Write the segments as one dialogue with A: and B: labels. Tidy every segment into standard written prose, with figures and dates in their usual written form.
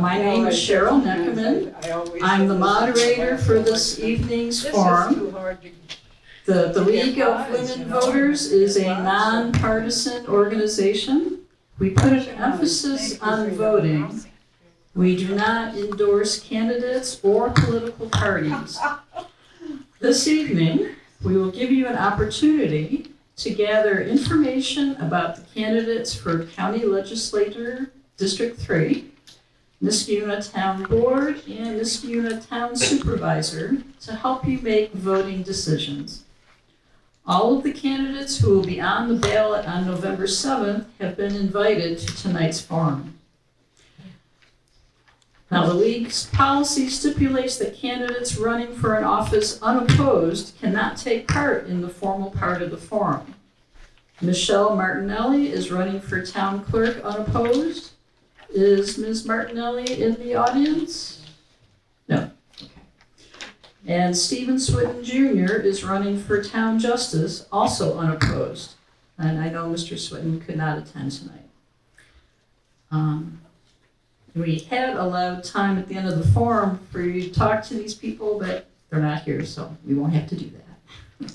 A: My name is Cheryl Neckerman. I'm the moderator for this evening's forum. The League of Women Voters is a nonpartisan organization. We put an emphasis on voting. We do not endorse candidates or political parties. This evening, we will give you an opportunity to gather information about the candidates for County Legislator District 3, Niskayuna Town Board, and Niskayuna Town Supervisor to help you make voting decisions. All of the candidates who will be on the ballot on November 7th have been invited to tonight's forum. Now, the League's policy stipulates that candidates running for an office unopposed cannot take part in the formal part of the forum. Michelle Martinelli is running for Town Clerk unopposed. Is Ms. Martinelli in the audience? No. Okay. And Stephen Switten Jr. is running for Town Justice, also unopposed. And I know Mr. Switten could not attend tonight. We had allowed time at the end of the forum for you to talk to these people, but they're not here, so we won't have to do that.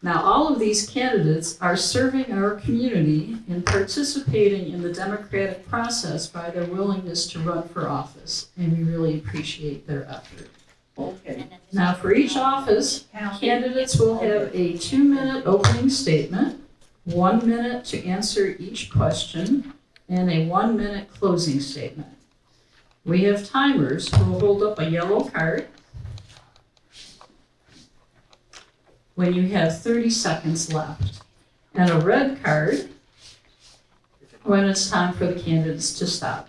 A: Now, all of these candidates are serving our community and participating in the democratic process by their willingness to run for office, and we really appreciate their effort. Okay. Now, for each office, candidates will have a 2-minute opening statement, 1 minute to answer each question, and a 1-minute closing statement. We have timers who will hold up a yellow card when you have 30 seconds left, and a red card when it's time for the candidates to stop.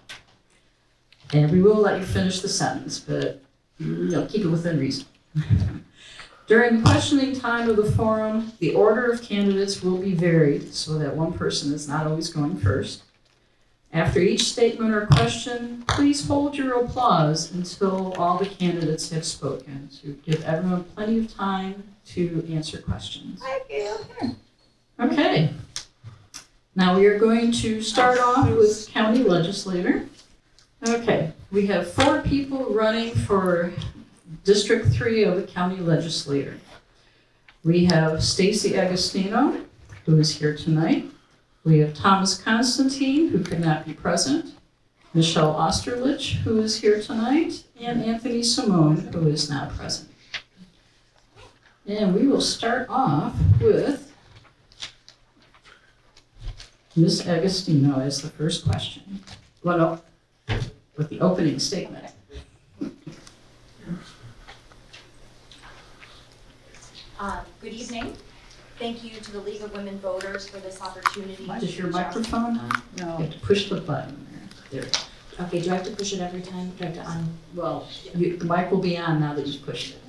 A: And we will let you finish the sentence, but keep it within reason. During the questioning time of the forum, the order of candidates will be varied so that one person is not always going first. After each statement or question, please hold your applause until all the candidates have spoken to give everyone plenty of time to answer questions. Okay. Now we are going to start off with County Legislator. Okay, we have 4 people running for District 3 of the County Legislator. We have Stacy Agostino, who is here tonight. We have Thomas Constantine, who could not be present, Michelle Osterlich, who is here tonight, and Anthony Simone, who is not present. And we will start off with Ms. Agostino as the first question. Well, no, with the opening statement.
B: Good evening. Thank you to the League of Women Voters for this opportunity.
A: Is your microphone on? No. You have to push the button there. There.
B: Okay, do I have to push it every time? Do I have to
A: Well, the mic will be on now that you've pushed it.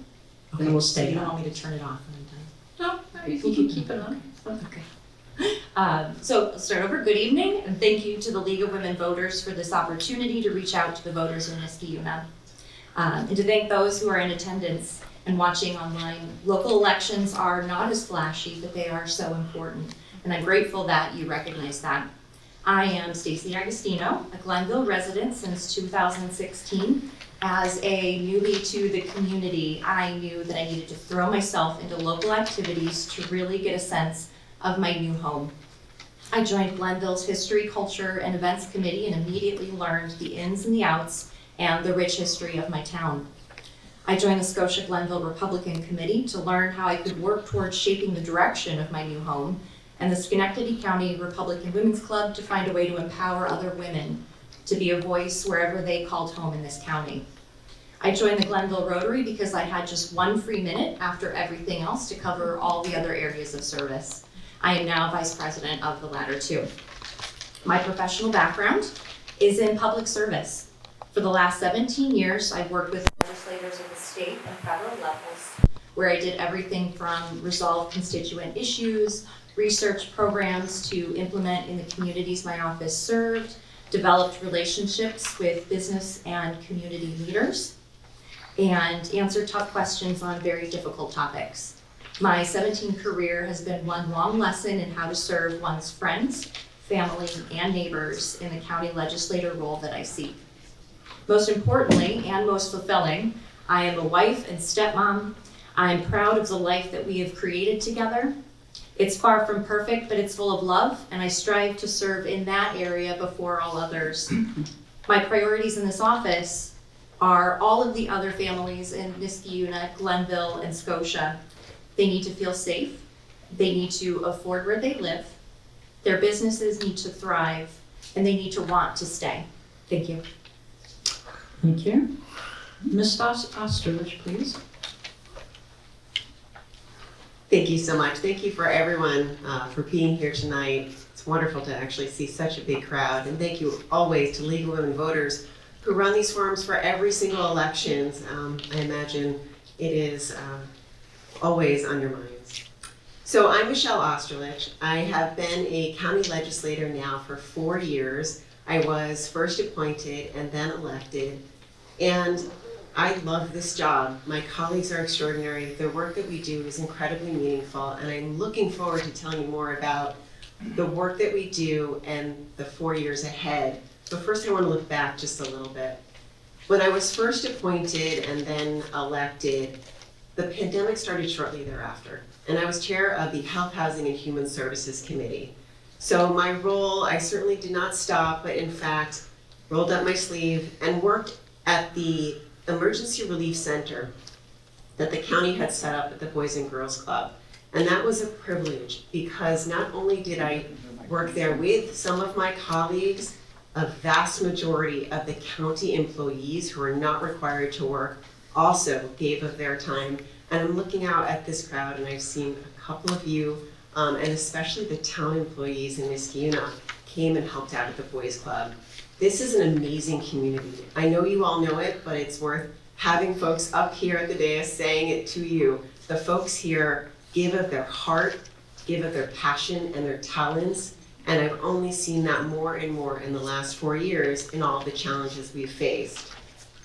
B: Okay,
A: Then we'll
B: so
A: stay
B: you
A: on.
B: don't want me to turn it off anytime?
A: No, you can keep it on.
B: Okay. So I'll start over. Good evening, and thank you to the League of Women Voters for this opportunity to reach out to the voters in Niskayuna. And to thank those who are in attendance and watching online. Local elections are not as flashy, but they are so important, and I'm grateful that you recognize that. I am Stacy Agostino, a Glenville resident since 2016. As a newbie to the community, I knew that I needed to throw myself into local activities to really get a sense of my new home. I joined Glenville's History, Culture, and Events Committee and immediately learned the ins and the outs and the rich history of my town. I joined the Scotia-Glenville Republican Committee to learn how I could work towards shaping the direction of my new home, and the Schenectady County Republican Women's Club to find a way to empower other women to be a voice wherever they called home in this county. I joined the Glenville Rotary because I had just 1 free minute after everything else to cover all the other areas of service. I am now vice president of the latter 2. My professional background is in public service. For the last 17 years, I've worked with legislators at the state and federal levels, where I did everything from resolve constituent issues, research programs to implement in the communities my office served, developed relationships with business and community leaders, and answered tough questions on very difficult topics. My 17 career has been one long lesson in how to serve one's friends, family, and neighbors in the county legislator role that I seek. Most importantly and most fulfilling, I am a wife and stepmom. I am proud of the life that we have created together. It's far from perfect, but it's full of love, and I strive to serve in that area before all others. My priorities in this office are all of the other families in Niskayuna, Glenville, and Scotia. They need to feel safe. They need to afford where they live. Their businesses need to thrive, and they need to want to stay. Thank you.
A: Thank you. Ms. Osterlich, please.
C: Thank you so much. Thank you for everyone for being here tonight. It's wonderful to actually see such a big crowd. And thank you always to League of Women Voters who run these forums for every single election. I imagine it is always on your minds. So I'm Michelle Osterlich. I have been a county legislator now for 4 years. I was first appointed and then elected. And I love this job. My colleagues are extraordinary. The work that we do is incredibly meaningful, and I'm looking forward to telling you more about the work that we do and the 4 years ahead. But first I want to look back just a little bit. When I was first appointed and then elected, the pandemic started shortly thereafter, and I was chair of the Health, Housing, and Human Services Committee. So my role, I certainly did not stop, but in fact, rolled up my sleeve and worked at the Emergency Relief Center that the county had set up at the Boys and Girls Club. And that was a privilege because not only did I work there with some of my colleagues, a vast majority of the county employees who are not required to work also gave of their time. And I'm looking out at this crowd and I've seen a couple of you, and especially the town employees in Niskayuna came and helped out at the Boys Club. This is an amazing community. I know you all know it, but it's worth having folks up here at the dais saying it to you. The folks here give of their heart, give of their passion and their talents, and I've only seen that more and more in the last 4 years in all the challenges we've faced.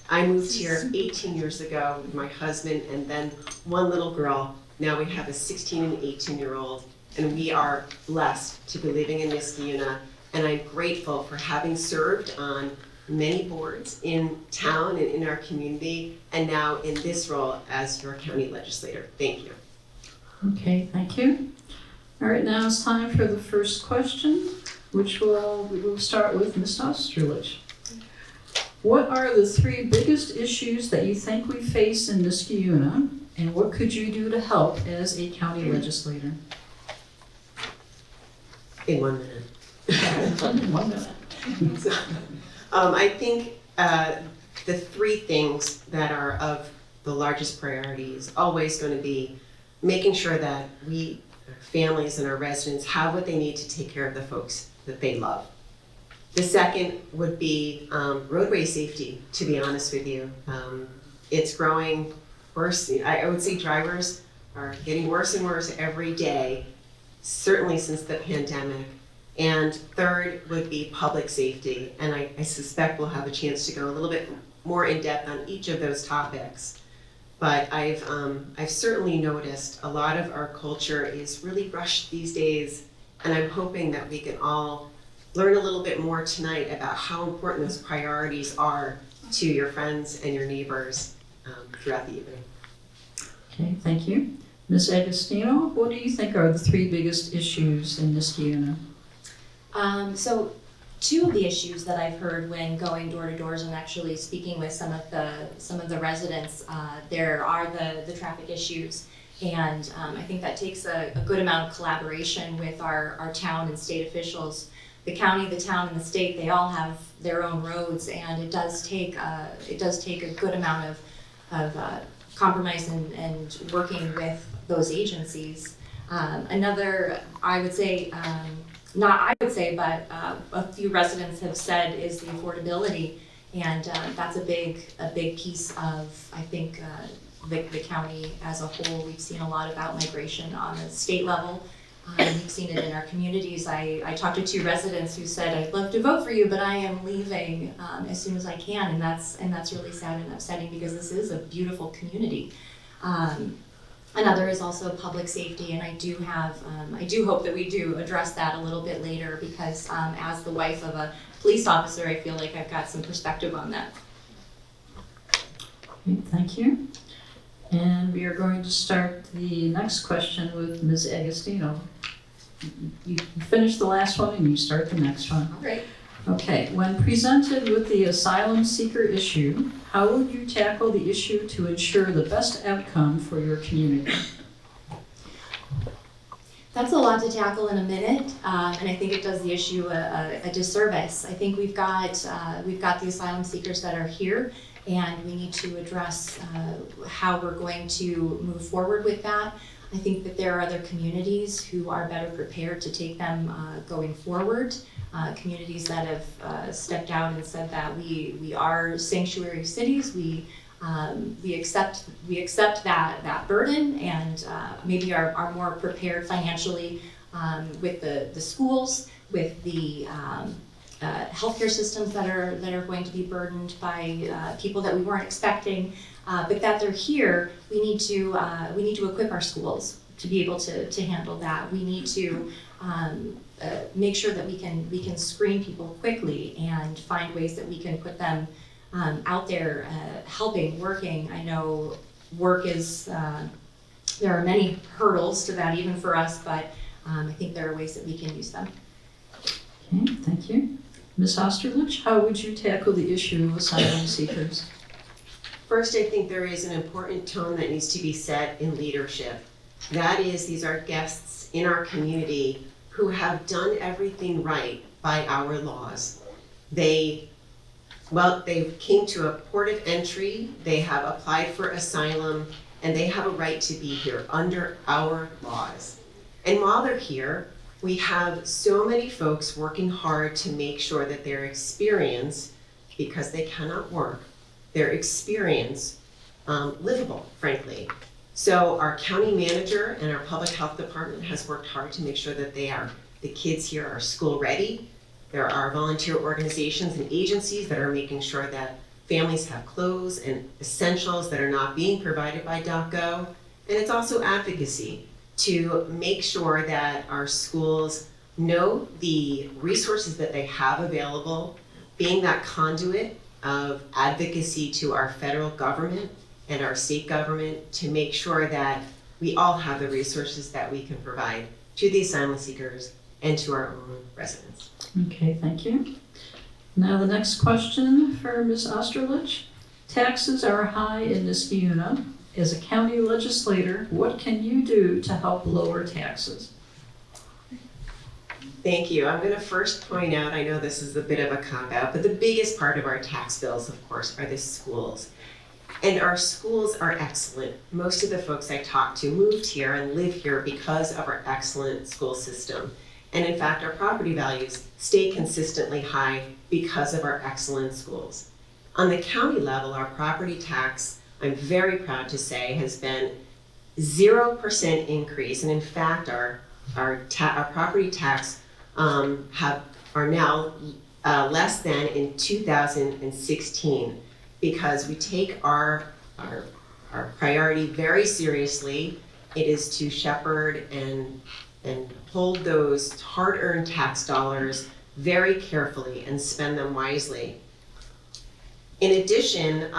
C: I moved here 18 years ago with my husband and then one little girl. Now we have a 16 and 18-year-old, and we are blessed to be living in Niskayuna. And I'm grateful for having served on many boards in town and in our community, and now in this role as your county legislator. Thank you.
A: Okay, thank you. All right, now it's time for the first question, which we will start with Ms. Osterlich. What are the 3 biggest issues that you think we face in Niskayuna, and what could you do to help as a county legislator?
C: In 1 minute.
A: 1 minute.
C: So, I think the 3 things that are of the largest priority is always going to be making sure that we, families and our residents, have what they need to take care of the folks that they love. The second would be roadway safety, to be honest with you. It's growing worse. I would say drivers are getting worse and worse every day, certainly since the pandemic. And third would be public safety, and I suspect we'll have a chance to go a little bit more in depth on each of those topics. But I've certainly noticed a lot of our culture is really rushed these days, and I'm hoping that we can all learn a little bit more tonight about how important those priorities are to your friends and your neighbors throughout the evening.
A: Okay, thank you. Ms. Agostino, what do you think are the 3 biggest issues in Niskayuna?
B: So 2 of the issues that I've heard when going door to doors and actually speaking with some of the residents, there are the traffic issues, and I think that takes a good amount of collaboration with our town and state officials. The county, the town, and the state, they all have their own roads, and it does take a good amount of compromise and working with those agencies. Another, I would say, not I would say, but a few residents have said is the affordability, and that's a big piece of, I think, the county as a whole. We've seen a lot of out-migration on the state level. We've seen it in our communities. I talked to 2 residents who said, I'd love to vote for you, but I am leaving as soon as I can, and that's really sad and upsetting because this is a beautiful community. Another is also public safety, and I do hope that we do address that a little bit later because as the wife of a police officer, I feel like I've got some perspective on that.
A: Okay, thank you. And we are going to start the next question with Ms. Agostino. You finish the last one and you start the next one.
B: All right.
A: Okay, when presented with the asylum seeker issue, how would you tackle the issue to ensure the best outcome for your community?
B: That's a lot to tackle in a minute, and I think it does the issue a disservice. I think we've got the asylum seekers that are here, and we need to address how we're going to move forward with that. I think that there are other communities who are better prepared to take them going forward. Communities that have stepped out and said that we are sanctuary cities. We accept that burden, and maybe are more prepared financially with the schools, with the healthcare systems that are going to be burdened by people that we weren't expecting, but that they're here. We need to equip our schools to be able to handle that. We need to make sure that we can screen people quickly and find ways that we can put them out there helping, working. I know work is, there are many hurdles to that even for us, but I think there are ways that we can use them.
A: Okay, thank you. Ms. Osterlich, how would you tackle the issue of asylum seekers?
C: First, I think there is an important tone that needs to be set in leadership. That is, these are guests in our community who have done everything right by our laws. They came to a port of entry, they have applied for asylum, and they have a right to be here under our laws. And while they're here, we have so many folks working hard to make sure that their experience, because they cannot work, their experience livable, frankly. So our county manager and our public health department has worked hard to make sure that the kids here are school ready. There are volunteer organizations and agencies that are making sure that families have clothes and essentials that are not being provided by DocGo. And it's also advocacy to make sure that our schools know the resources that they have available, being that conduit of advocacy to our federal government and our state government to make sure that we all have the resources that we can provide to the asylum seekers and to our own residents.
A: Okay, thank you. Now the next question for Ms. Osterlich. Taxes are high in Niskayuna. As a county legislator, what can you do to help lower taxes?
C: Thank you. I'm going to first point out, I know this is a bit of a cop-out, but the biggest part of our tax bills, of course, are the schools. And our schools are excellent. Most of the folks I talk to moved here and live here because of our excellent school system. And in fact, our property values stay consistently high because of our excellent schools. On the county level, our property tax, I'm very proud to say, has been 0% increase. And in fact, our property tax are now less than in 2016 because we take our priority very seriously. It is to shepherd and hold those hard-earned tax dollars very carefully and spend them wisely. In addition,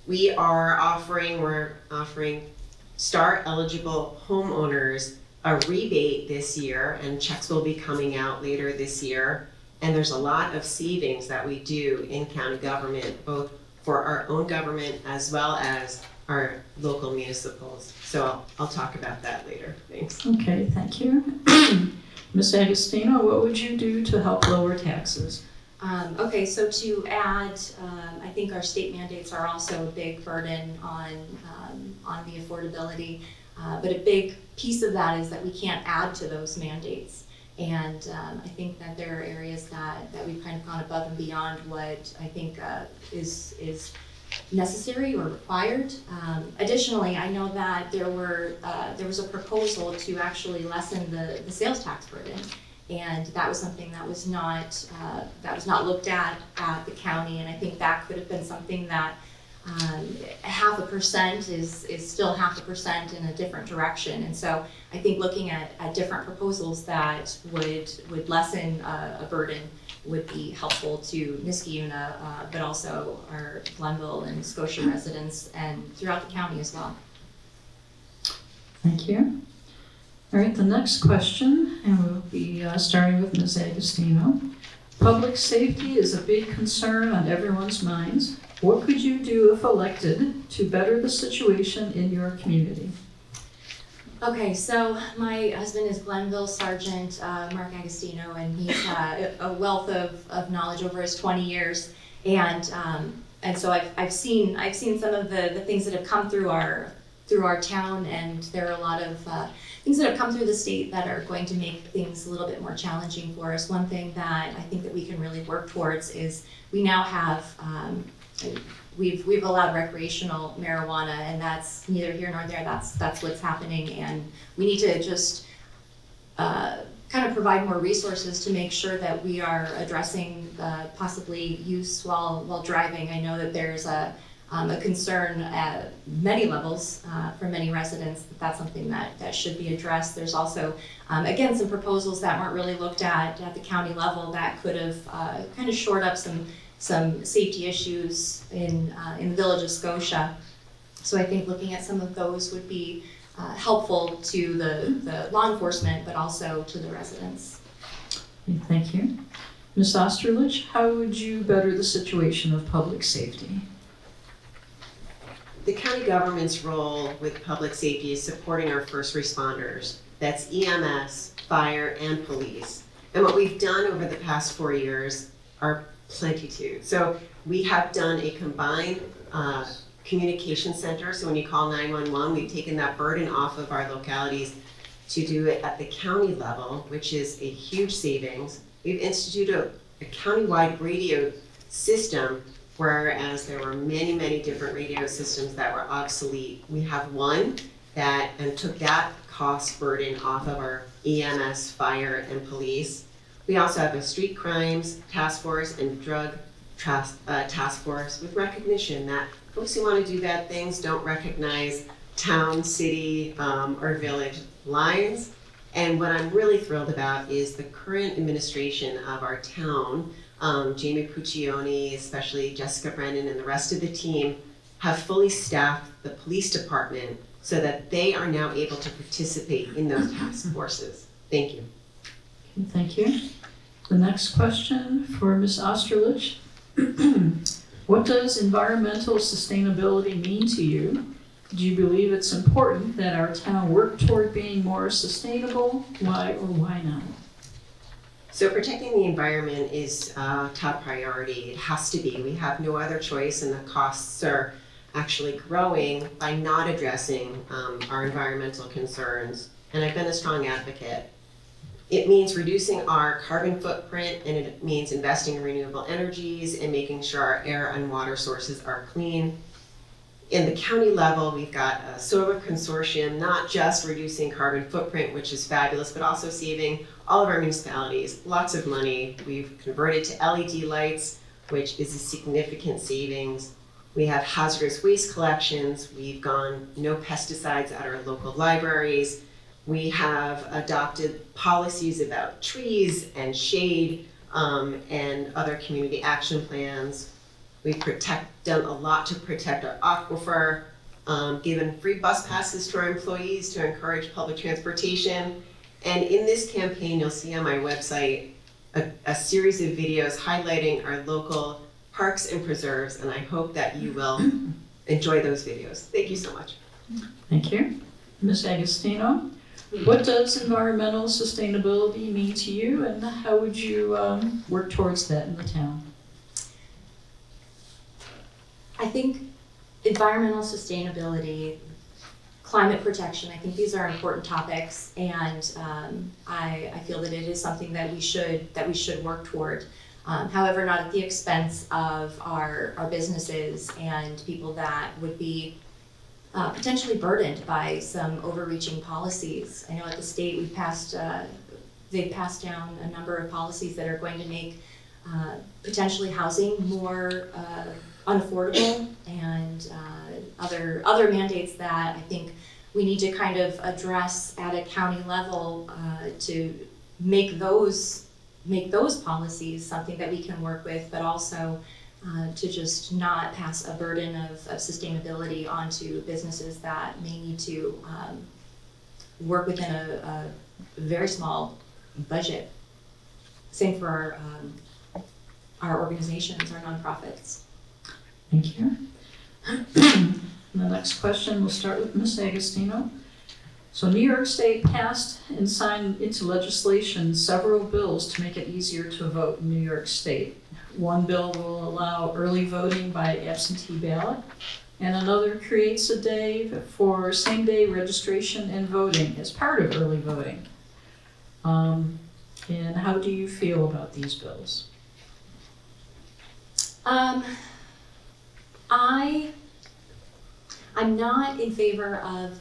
C: we're offering STAR-eligible homeowners a rebate this year, and checks will be coming out later this year. And there's a lot of savings that we do in county government, both for our own government as well as our local municipals. So I'll talk about that later. Thanks.
A: Okay, thank you. Ms. Agostino, what would you do to help lower taxes?
B: Okay, so to add, I think our state mandates are also a big burden on the affordability, but a big piece of that is that we can't add to those mandates. And I think that there are areas that we've kind of gone above and beyond what I think is necessary or required. Additionally, I know that there was a proposal to actually lessen the sales tax burden, and that was something that was not looked at the county. And I think that could have been something that 0.5% is still 0.5% in a different direction. And so I think looking at different proposals that would lessen a burden would be helpful to Niskayuna, but also our Glenville and Scotia residents and throughout the county as well.
A: Thank you. All right, the next question, and we'll be starting with Ms. Agostino. Public safety is a big concern on everyone's minds. What could you do if elected to better the situation in your community?
B: Okay, so my husband is Glenville Sergeant Mark Agostino, and he's a wealth of knowledge over his 20 years, and so I've seen some of the things that have come through our town, and there are a lot of things that have come through the state that are going to make things a little bit more challenging for us. One thing that I think that we can really work towards is we now have we've allowed recreational marijuana, and that's neither here nor there. That's what's happening, and we need to just kind of provide more resources to make sure that we are addressing possibly use while driving. I know that there's a concern at many levels for many residents that that's something that should be addressed. There's also, again, some proposals that weren't really looked at the county level that could have kind of shored up some safety issues in the village of Scotia. So I think looking at some of those would be helpful to the law enforcement, but also to the residents.
A: Thank you. Ms. Osterlich, how would you better the situation of public safety?
C: The county government's role with public safety is supporting our first responders. That's EMS, fire, and police. And what we've done over the past 4 years are plenitude. So we have done a combined communication center. So when you call 911, we've taken that burden off of our localities to do it at the county level, which is a huge savings. We've instituted a countywide radio system, whereas there were many, many different radio systems that were obsolete. We have one that took that cost burden off of our EMS, fire, and police. We also have a street crimes task force and drug task force with recognition that folks who want to do bad things don't recognize town, city, or village lines. And what I'm really thrilled about is the current administration of our town, Jamie Puccioni, especially Jessica Brennan and the rest of the team, have fully staffed the police department so that they are now able to participate in those task forces. Thank you.
A: Okay, thank you. The next question for Ms. Osterlich. What does environmental sustainability mean to you? Do you believe it's important that our town work toward being more sustainable? Why or why not?
C: So protecting the environment is a top priority. It has to be. We have no other choice, and the costs are actually growing by not addressing our environmental concerns. And I've been a strong advocate. It means reducing our carbon footprint, and it means investing in renewable energies and making sure our air and water sources are clean. In the county level, we've got a solar consortium, not just reducing carbon footprint, which is fabulous, but also saving all of our municipalities lots of money. We've converted to LED lights, which is a significant savings. We have hazardous waste collections. We've gone no pesticides at our local libraries. We have adopted policies about trees and shade and other community action plans. We've done a lot to protect our aquifer, given free bus passes to our employees to encourage public transportation. And in this campaign, you'll see on my website a series of videos highlighting our local parks and preserves, and I hope that you will enjoy those videos. Thank you so much.
A: Thank you. Ms. Agostino, what does environmental sustainability mean to you, and how would you work towards that in the town?
B: I think environmental sustainability, climate protection, I think these are important topics, and I feel that it is something that we should work toward. However, not at the expense of our businesses and people that would be potentially burdened by some overreaching policies. I know at the state they've passed down a number of policies that are going to make potentially housing more unaffordable, and other mandates that I think we need to kind of address at a county level to make those policies something that we can work with, but also to just not pass a burden of sustainability onto businesses that may need to work within a very small budget. Same for our organizations, our nonprofits.
A: Thank you. The next question, we'll start with Ms. Agostino. So New York State passed and signed into legislation several bills to make it easier to vote in New York State. One bill will allow early voting by absentee ballot, and another creates a day for same-day registration and voting as part of early voting. And how do you feel about these bills?
B: I'm not in favor of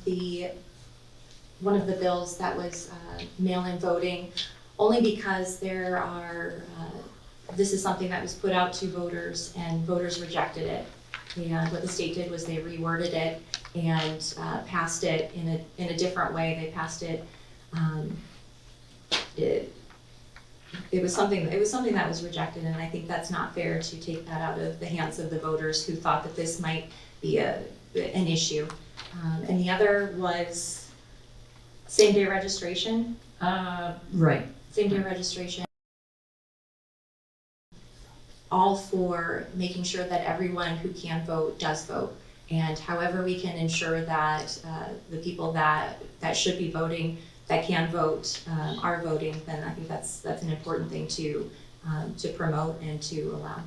B: one of the bills that was mail-in voting, only because this is something that was put out to voters and voters rejected it. And what the state did was they reworded it and passed it in a different way. They passed it. It was something that was rejected, and I think that's not fair to take that out of the hands of the voters who thought that this might be an issue. And the other was same-day registration.
A: Right.
B: Same-day registration. All for making sure that everyone who can vote does vote, and however we can ensure that the people that should be voting, that can vote, are voting, then I think that's an important thing to promote and to allow.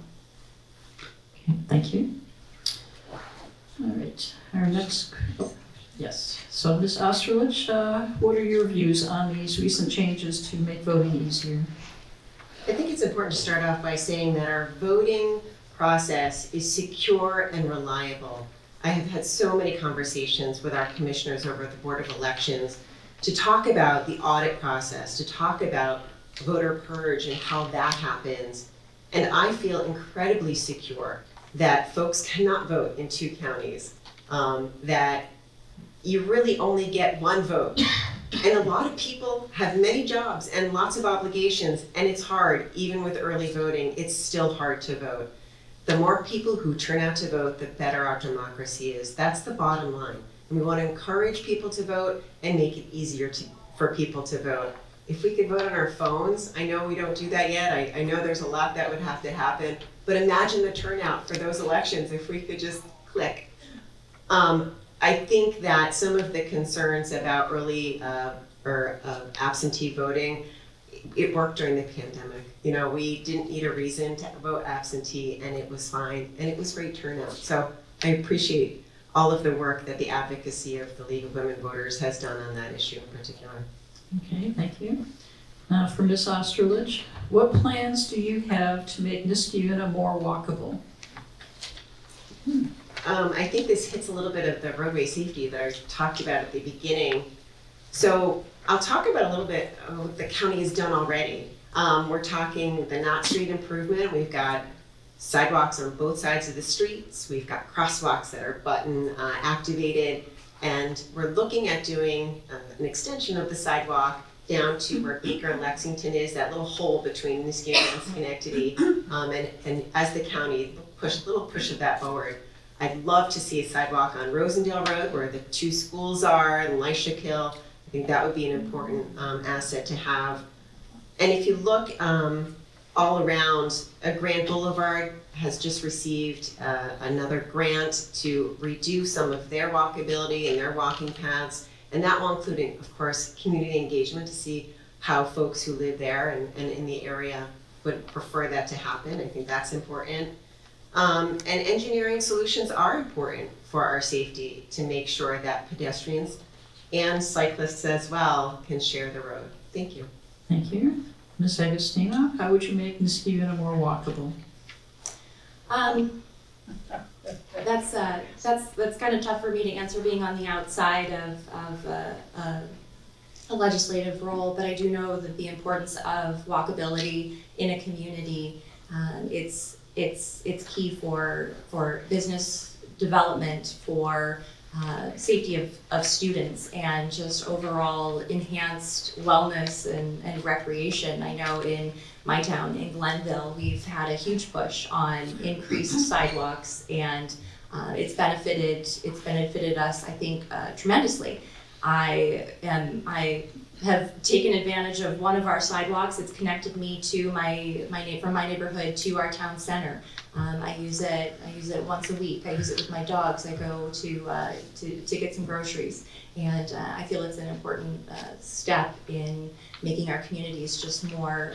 A: Okay, thank you. All right, our next, yes. So Ms. Osterlich, what are your views on these recent changes to make voting easier?
C: I think it's important to start off by saying that our voting process is secure and reliable. I have had so many conversations with our commissioners over at the Board of Elections to talk about the audit process, to talk about voter purge and how that happens. And I feel incredibly secure that folks cannot vote in 2 counties, that you really only get 1 vote. And a lot of people have many jobs and lots of obligations, and it's hard, even with early voting, it's still hard to vote. The more people who turn out to vote, the better our democracy is. That's the bottom line. And we want to encourage people to vote and make it easier for people to vote. If we could vote on our phones, I know we don't do that yet. I know there's a lot that would have to happen, but imagine the turnout for those elections if we could just click. I think that some of the concerns about early or absentee voting, it worked during the pandemic. You know, we didn't need a reason to vote absentee, and it was fine, and it was great turnout. So I appreciate all of the work that the advocacy of the League of Women Voters has done on that issue in particular.
A: Okay, thank you. Now for Ms. Osterlich, what plans do you have to make Niskayuna more walkable?
C: I think this hits a little bit of the roadway safety that I talked about at the beginning. So I'll talk about a little bit of what the county has done already. We're talking the Knott Street improvement. We've got sidewalks on both sides of the streets. We've got crosswalks that are button activated. And we're looking at doing an extension of the sidewalk down to where Baker and Lexington is, that little hole between Niskayuna and Schenectady. And as the county little push of that forward, I'd love to see a sidewalk on Rosendale Road where the 2 schools are, and Leisha Kill. I think that would be an important asset to have. And if you look all around, Grand Boulevard has just received another grant to reduce some of their walkability and their walking paths. And that will include, of course, community engagement to see how folks who live there and in the area would prefer that to happen. I think that's important. And engineering solutions are important for our safety to make sure that pedestrians and cyclists as well can share the road. Thank you.
A: Thank you. Ms. Agostino, how would you make Niskayuna more walkable?
B: That's kind of tough for me to answer, being on the outside of a legislative role, but I do know that the importance of walkability in a community, it's key for business development, for safety of students, and just overall enhanced wellness and recreation. I know in my town, in Glenville, we've had a huge push on increased sidewalks, and it's benefited us, I think, tremendously. I have taken advantage of one of our sidewalks. It's connected me to from my neighborhood to our town center. I use it once a week. I use it with my dogs. I go to get some groceries, and I feel it's an important step in making our communities just more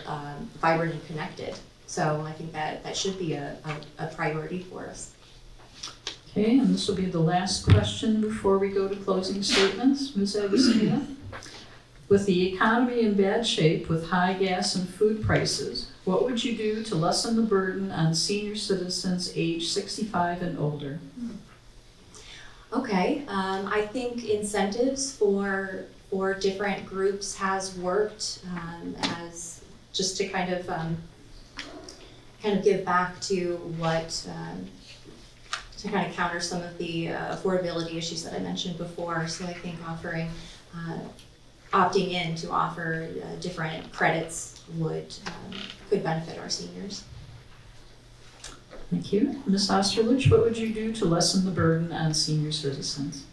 B: vibrant and connected. So I think that should be a priority for us.
A: Okay, and this will be the last question before we go to closing statements. Ms. Agustina? With the economy in bad shape with high gas and food prices, what would you do to lessen the burden on senior citizens age 65 and older?
B: Okay, I think incentives for different groups has worked as just to kind of give back to what to kind of counter some of the affordability issues that I mentioned before. So I think opting in to offer different credits could benefit our seniors.
A: Thank you. Ms. Osterlich, what would you do to lessen the burden on senior citizens?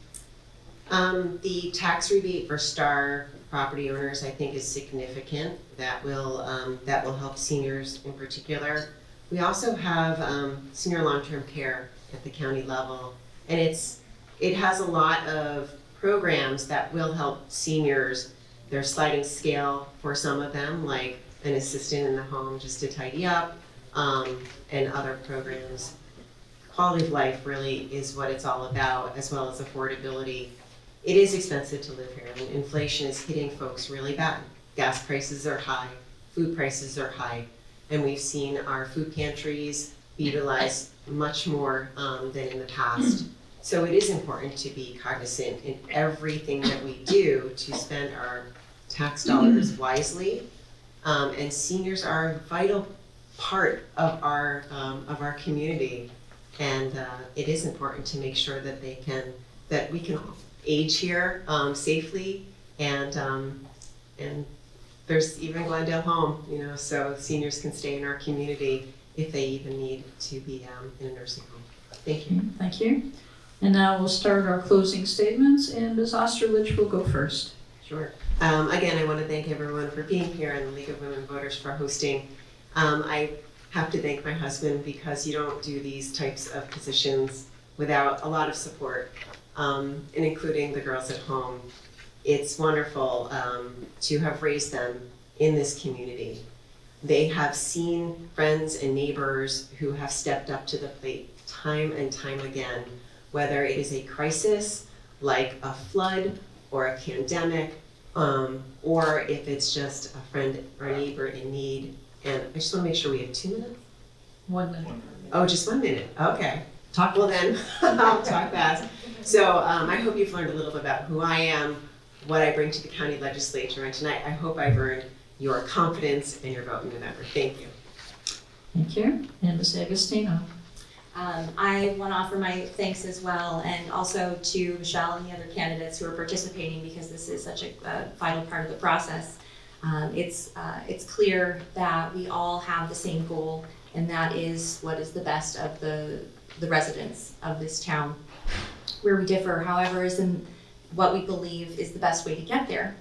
C: The tax rebate for star property owners, I think, is significant. That will help seniors in particular. We also have senior long-term care at the county level, and it has a lot of programs that will help seniors. There's sliding scale for some of them, like an assistant in the home just to tidy up, and other programs. Quality of life really is what it's all about, as well as affordability. It is expensive to live here, and inflation is hitting folks really bad. Gas prices are high, food prices are high, and we've seen our food pantries be utilized much more than in the past. So it is important to be cognizant in everything that we do to spend our tax dollars wisely. And seniors are a vital part of our community, and it is important to make sure that we can age here safely, and there's even Glendale Home, so seniors can stay in our community if they even need to be in a nursing home. Thank you.
A: Thank you. And now we'll start our closing statements, and Ms. Osterlich will go first.
C: Sure. Again, I want to thank everyone for being here and the League of Women Voters for hosting. I have to thank my husband, because you don't do these types of positions without a lot of support, and including the girls at home. It's wonderful to have raised them in this community. They have seen friends and neighbors who have stepped up to the plate time and time again, whether it is a crisis like a flood or a pandemic, or if it's just a friend or a neighbor in need. And I just want to make sure we have 2 minutes.
A: 1 minute.
C: Oh, just 1 minute. Okay.
A: Talk.
C: Well then, I'll talk fast. So I hope you've learned a little bit about who I am, what I bring to the county legislature, and tonight I hope I've earned your confidence and your vote in November. Thank you.
A: Thank you. And Ms. Agostino.
B: I want to offer my thanks as well, and also to Michelle and the other candidates who are participating, because this is such a vital part of the process. It's clear that we all have the same goal, and that is what is the best of the residents of this town. Where we differ, however, is in what we believe is the best way to get there.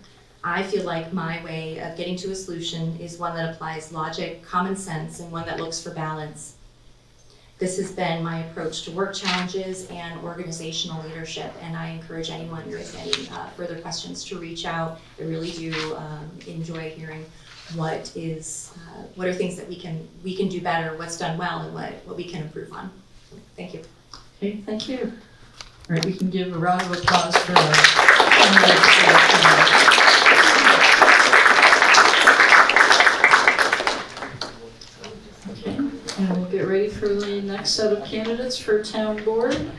B: I feel like my way of getting to a solution is one that applies logic, common sense, and one that looks for balance. This has been my approach to work challenges and organizational leadership, and I encourage anyone with any further questions to reach out. I really do enjoy hearing what are things that we can do better, what's done well, and what we can improve on. Thank you.
A: Okay, thank you. All right, we can give a round of applause for our Okay, and we'll get ready for the next set of candidates for town board.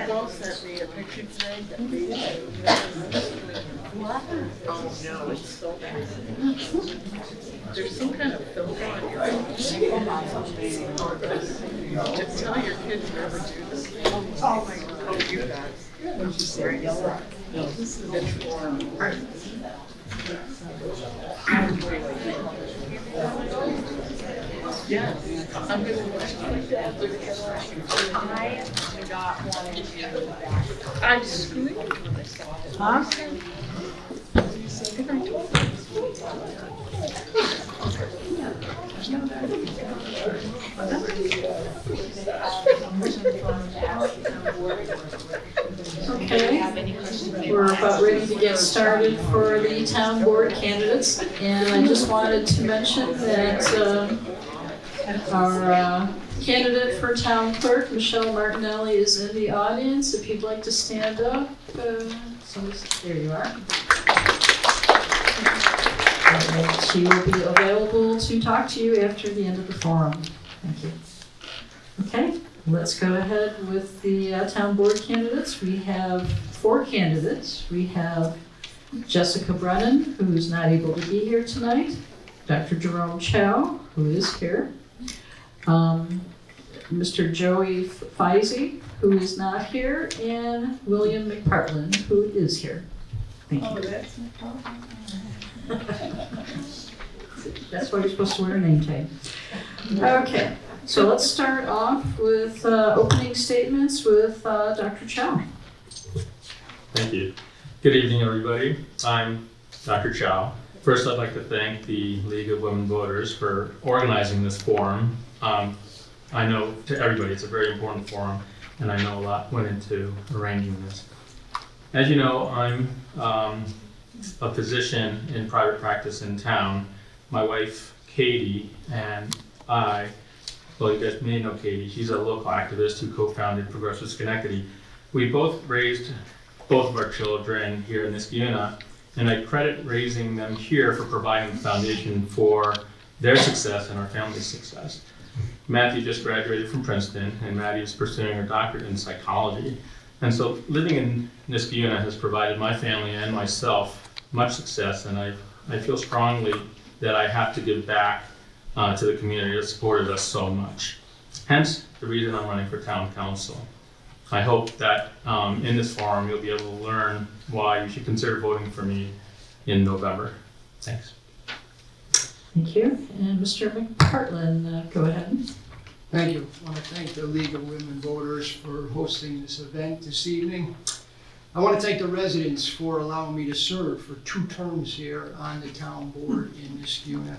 D: Paul sent me a picture today that made oh no, it's so bad. There's some kind of filter on your phone. Just tell your kids never do this. Oh my God. Oh, you guys. What did you say? Yellow? No, this is it's warm. Yes, I'm gonna
E: I do not want to do that.
D: I screamed when I saw it. Huh? And I told her.
A: Okay, we're about ready to get started for the town board candidates, and I just wanted to mention that our candidate for town clerk, Michelle Martinelli, is in the audience. If you'd like to stand up, so there you are. And she will be available to talk to you after the end of the forum. Thank you. Okay, let's go ahead with the town board candidates. We have 4 candidates. We have Jessica Brennan, who's not able to be here tonight, Dr. Jerome Chow, who is here, Mr. Joey Feisey, who is not here, and William McPartland, who is here. Thank you.
D: Oh, that's no problem.
A: That's why you're supposed to wear a name tag. Okay, so let's start off with opening statements with Dr. Chow.
F: Thank you. Good evening, everybody. I'm Dr. Chow. First, I'd like to thank the League of Women Voters for organizing this forum. I know to everybody it's a very important forum, and I know a lot went into arranging this. As you know, I'm a physician in private practice in town. My wife, Katie, and I, well, you guys may know Katie. She's a local activist who co-founded Progressive Schenectady. We both raised both of our children here in Niskayuna, and I credit raising them here for providing the foundation for their success and our family's success. Matthew just graduated from Princeton, and Maddie is pursuing her doctorate in psychology. And so living in Niskayuna has provided my family and myself much success, and I feel strongly that I have to give back to the community that supported us so much. Hence, the reason I'm running for town council. I hope that in this forum you'll be able to learn why you should consider voting for me in November. Thanks.
A: Thank you. And Mr. McPartland, go ahead.
G: Thank you. I want to thank the League of Women Voters for hosting this event this evening. I want to thank the residents for allowing me to serve for 2 terms here on the town board in Niskayuna.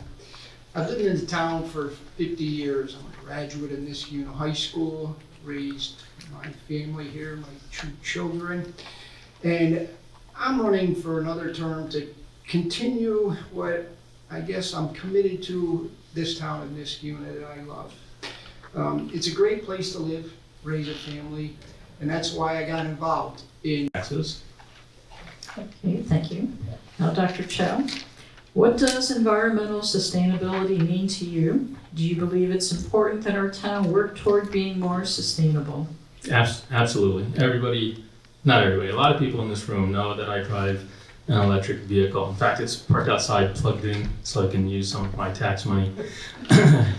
G: I've lived in the town for 50 years. I'm a graduate of Niskayuna High School, raised my family here, my 2 children, and I'm running for another term to continue what I guess I'm committed to this town of Niskayuna that I love. It's a great place to live, raise a family, and that's why I got involved in
F: Taxes.
A: Okay, thank you. Now, Dr. Chow, what does environmental sustainability mean to you? Do you believe it's important that our town work toward being more sustainable?
F: Absolutely. Everybody, not everybody, a lot of people in this room know that I drive an electric vehicle. In fact, it's parked outside, plugged in, so I can use some of my tax money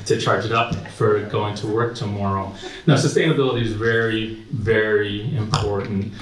F: to charge it up for going to work tomorrow. Now, sustainability is very, very important.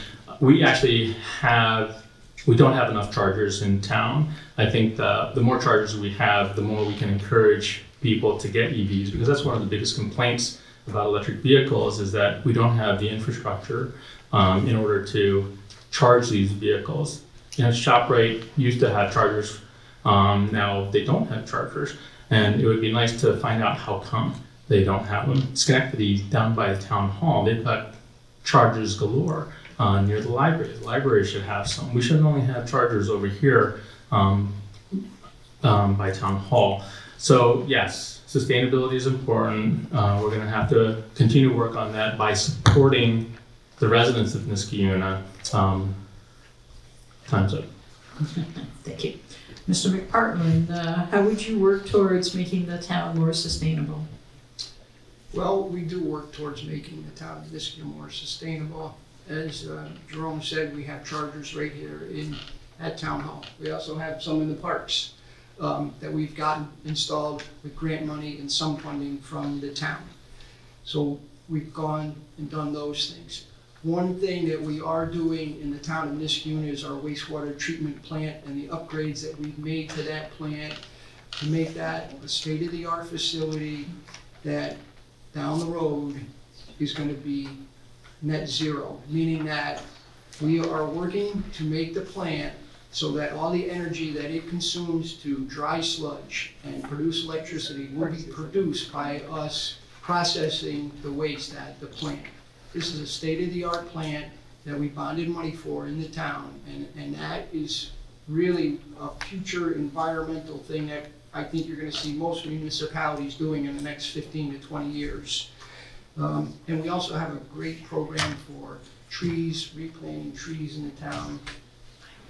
F: We actually don't have enough chargers in town. I think the more chargers we have, the more we can encourage people to get EVs, because that's one of the biggest complaints about electric vehicles is that we don't have the infrastructure in order to charge these vehicles. You know, ShopRite used to have chargers, now they don't have chargers, and it would be nice to find out how come they don't have them. Schenectady, down by the town hall, they've got chargers galore near the library. The library should have some. We shouldn't only have chargers over here by town hall. So yes, sustainability is important. We're gonna have to continue to work on that by supporting the residents of Niskayuna. Time's up.
A: Thank you. Mr. McPartland, how would you work towards making the town more sustainable?
G: Well, we do work towards making the town of Niskayuna more sustainable. As Jerome said, we have chargers right here at Town Hall. We also have some in the parks that we've gotten installed with grant money and some funding from the town. So we've gone and done those things. One thing that we are doing in the town of Niskayuna is our wastewater treatment plant and the upgrades that we've made to that plant to make that a state-of-the-art facility that down the road is going to be net zero, meaning that we are working to make the plant so that all the energy that it consumes to dry sludge and produce electricity will be produced by us processing the waste at the plant. This is a state-of-the-art plant that we bonded money for in the town, and that is really a future environmental thing that I think you're gonna see most municipalities doing in the next 15 to 20 years. And we also have a great program for trees, replanting trees in the town.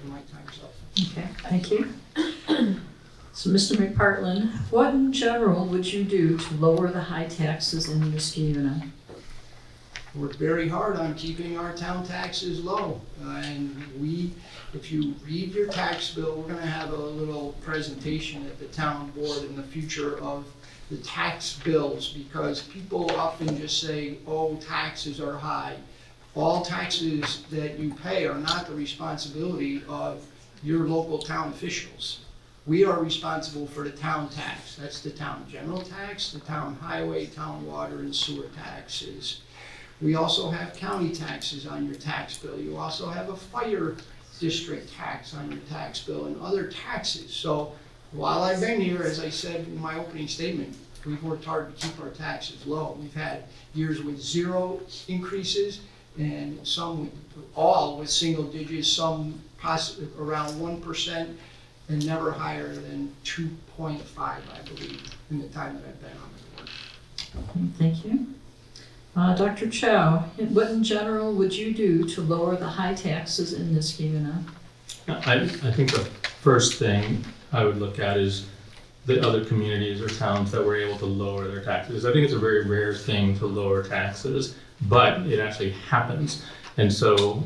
G: And my time's up.
A: Okay, thank you. So, Mr. McPartland, what in general would you do to lower the high taxes in Niskayuna?
G: Work very hard on keeping our town taxes low. And if you read your tax bill, we're gonna have a little presentation at the town board in the future of the tax bills, because people often just say, oh, taxes are high. All taxes that you pay are not the responsibility of your local town officials. We are responsible for the town tax. That's the town general tax, the town highway, town water and sewer taxes. We also have county taxes on your tax bill. You also have a fire district tax on your tax bill and other taxes. So while I've been here, as I said in my opening statement, we've worked hard to keep our taxes low. We've had years with 0 increases and some with single digits, some possibly around 1% and never higher than 2.5, I believe, in the time that I've been on the board.
A: Thank you. Dr. Chow, what in general would you do to lower the high taxes in Niskayuna?
F: I think the first thing I would look at is the other communities or towns that were able to lower their taxes. I think it's a very rare thing to lower taxes, but it actually happens. And so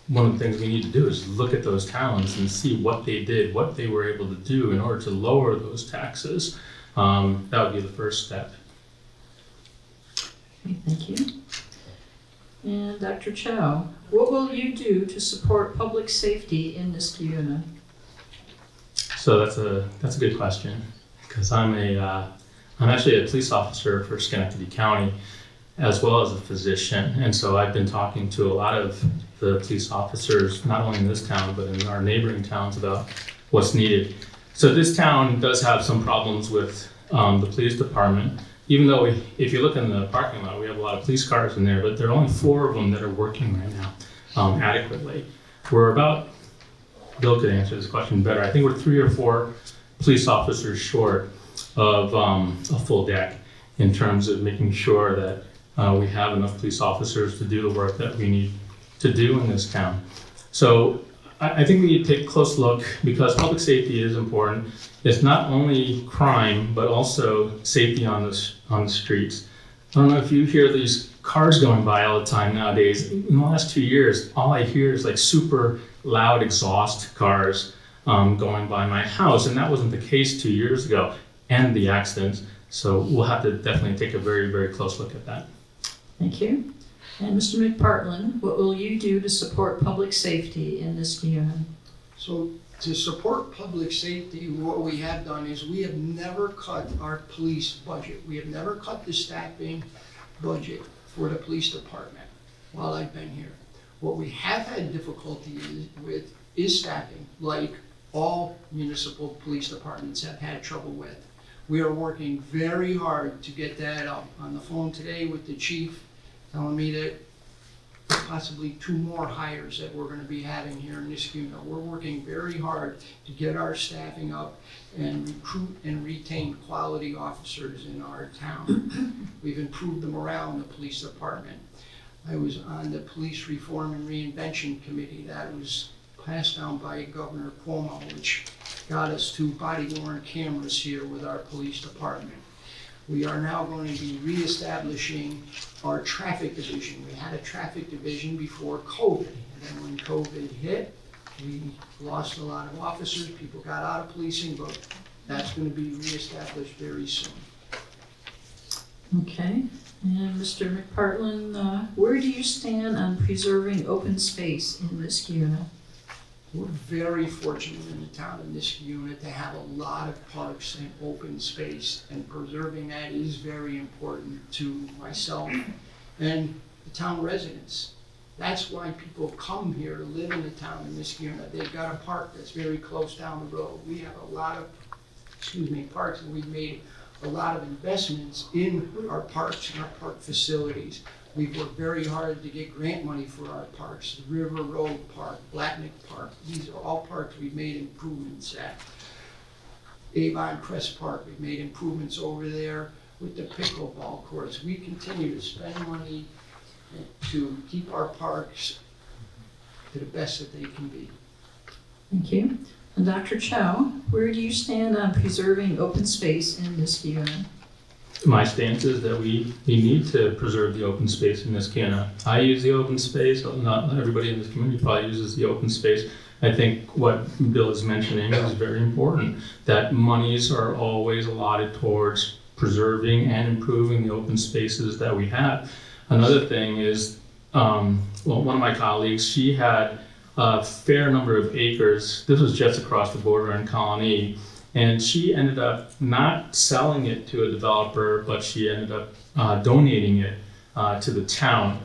F: one of the things we need to do is look at those towns and see what they did, what they were able to do in order to lower those taxes. That would be the first step.
A: Okay, thank you. And Dr. Chow, what will you do to support public safety in Niskayuna?
F: So that's a good question, because I'm actually a police officer for Schenectady County, as well as a physician, and so I've been talking to a lot of the police officers, not only in this town but in our neighboring towns, about what's needed. So this town does have some problems with the police department. Even though if you look in the parking lot, we have a lot of police cars in there, but there are only 4 of them that are working right now adequately. We're about, Bill could answer this question better, I think we're 3 or 4 police officers short of a full deck in terms of making sure that we have enough police officers to do the work that we need to do in this town. So I think we need to take a close look, because public safety is important. It's not only crime, but also safety on the streets. I don't know if you hear these cars going by all the time nowadays. In the last 2 years, all I hear is like super loud exhaust cars going by my house, and that wasn't the case 2 years ago, and the accidents. So we'll have to definitely take a very, very close look at that.
A: Thank you. And Mr. McPartland, what will you do to support public safety in Niskayuna?
G: So to support public safety, what we have done is we have never cut our police budget. We have never cut the staffing budget for the police department while I've been here. What we have had difficulty with is staffing, like all municipal police departments have had trouble with. We are working very hard to get that up. On the phone today with the chief, telling me that the possibly 2 more hires that we're gonna be having here in Niskayuna. We're working very hard to get our staffing up and recruit and retain quality officers in our town. We've improved the morale in the police department. I was on the Police Reform and Reinvention Committee that was passed down by Governor Cuomo, which got us to body-worn cameras here with our police department. We are now going to be reestablishing our traffic division. We had a traffic division before COVID, and then when COVID hit, we lost a lot of officers, people got out of policing, but that's going to be reestablished very soon.
A: Okay, and Mr. McPartlin, where do you stand on preserving open space in Niskayuna?
G: We're very fortunate in the town of Niskayuna to have a lot of parks and open space, and preserving that is very important to myself and the town residents. That's why people come here to live in the town of Niskayuna. They've got a park that's very close down the road. We have a lot of, parks, and we've made a lot of investments in our parks and our park facilities. We've worked very hard to get grant money for our parks, River Road Park, Blackneck Park. These are all parks we've made improvements at. Avon Crest Park, we've made improvements over there with the pickleball courts. We continue to spend money to keep our parks to the best that they can be.
A: Thank you. And Dr. Chow, where do you stand on preserving open space in Niskayuna?
F: My stance is that we need to preserve the open space in Niskayuna. I use the open space, not everybody in this community probably uses the open space. I think what Bill is mentioning is very important, that monies are always allotted towards preserving and improving the open spaces that we have. Another thing is, one of my colleagues, she had a fair number of acres. This was just across the border in Colony. And she ended up not selling it to a developer, but she ended up donating it to the town,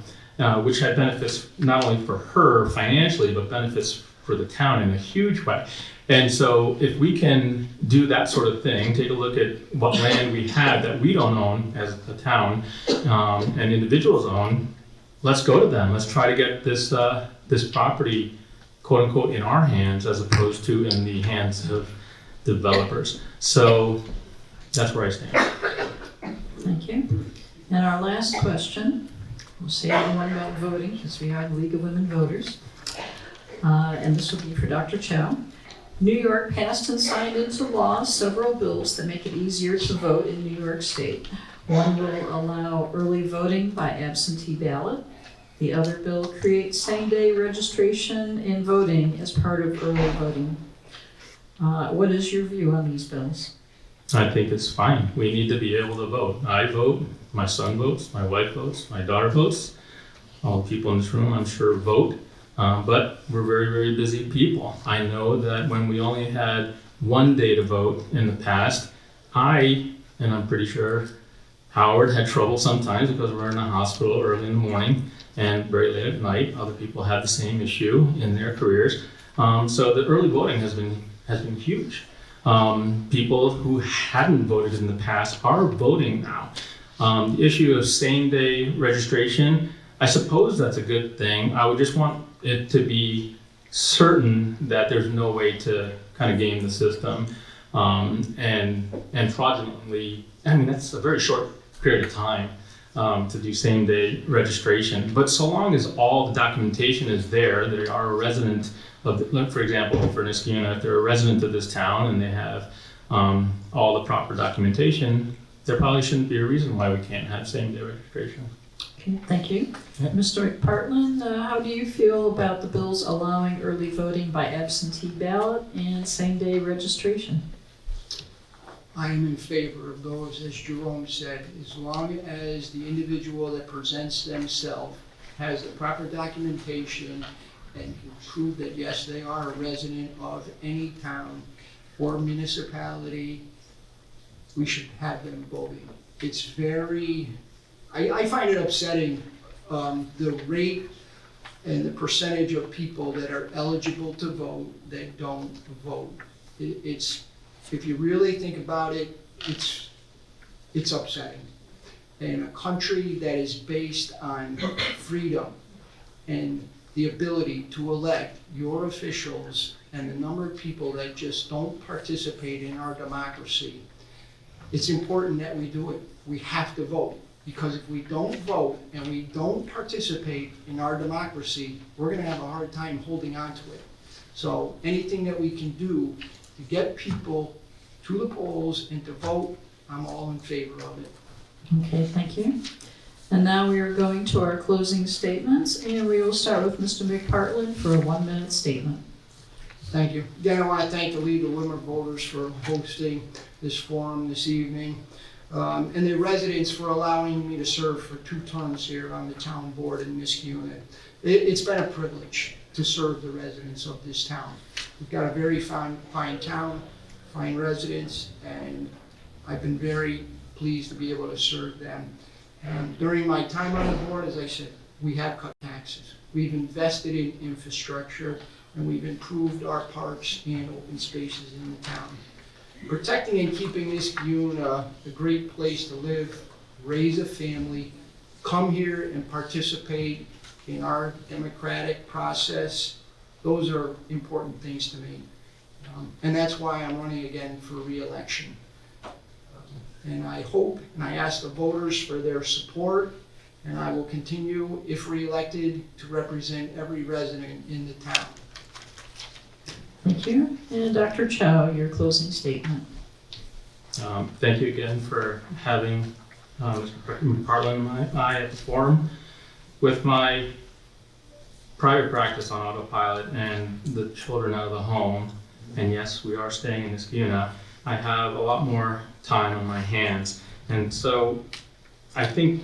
F: which had benefits not only for her financially, but benefits for the town in a huge way. And so if we can do that sort of thing, take a look at what land we have that we don't own as a town and individuals own, let's go to them. Let's try to get this property, quote unquote, in our hands as opposed to in the hands of developers. So that's where I stand.
A: Thank you. And our last question, we'll save the one about voting because we are the League of Women Voters. And this will be for Dr. Chow. New York passed and signed into law several bills that make it easier to vote in New York State. One will allow early voting by absentee ballot. The other bill creates same-day registration and voting as part of early voting. What is your view on these bills?
F: I think it's fine. We need to be able to vote. I vote, my son votes, my wife votes, my daughter votes. All the people in this room, I'm sure, vote. But we're very, very busy people. I know that when we only had one day to vote in the past, and I'm pretty sure Howard had trouble sometimes because we're in the hospital early in the morning and very late at night. Other people have the same issue in their careers. So the early voting has been huge. People who hadn't voted in the past are voting now. The issue of same-day registration, I suppose that's a good thing. I would just want it to be certain that there's no way to kind of game the system and fraudulently. I mean, that's a very short period of time to do same-day registration. But so long as all the documentation is there, they are a resident of, for example, for Niskayuna, if they're a resident of this town and they have all the proper documentation, there probably shouldn't be a reason why we can't have same-day registration.
A: Okay, thank you.
F: Yeah.
A: Mr. McPartlin, how do you feel about the bills allowing early voting by absentee ballot and same-day registration?
G: I am in favor of those, as Jerome said, as long as the individual that presents themselves has the proper documentation and can prove that, yes, they are a resident of any town or municipality, we should have them voting. It's very, I find it upsetting, the rate and the percentage of people that are eligible to vote that don't vote. It's, if you really think about it, it's upsetting. In a country that is based on freedom and the ability to elect your officials and the number of people that just don't participate in our democracy, it's important that we do it. We have to vote, because if we don't vote and we don't participate in our democracy, we're gonna have a hard time holding on to it. So anything that we can do to get people to the polls and to vote, I'm all in favor of it.
A: Okay, thank you. And now we are going to our closing statements, and we will start with Mr. McPartland for a 1-minute statement.
G: Thank you. Again, I want to thank the League of Women Voters for hosting this forum this evening, and the residents for allowing me to serve for 2 terms here on the town board in Niskayuna. It's been a privilege to serve the residents of this town. We've got a very fine town, fine residents, and I've been very pleased to be able to serve them. And during my time on the board, as I said, we have cut taxes. We've invested in infrastructure, and we've improved our parks and open spaces in the town. Protecting and keeping Niskayuna a great place to live, raise a family, come here and participate in our democratic process, those are important things to me. And that's why I'm running again for re-election. And I hope and I ask the voters for their support, and I will continue, if re-elected, to represent every resident in the town.
A: Thank you. And Dr. Chow, your closing statement.
F: Thank you again for having Mr. McPartland and I at the forum. With my private practice on autopilot and the children out of the home, and yes, we are staying in Niskayuna, I have a lot more time on my hands. And so I think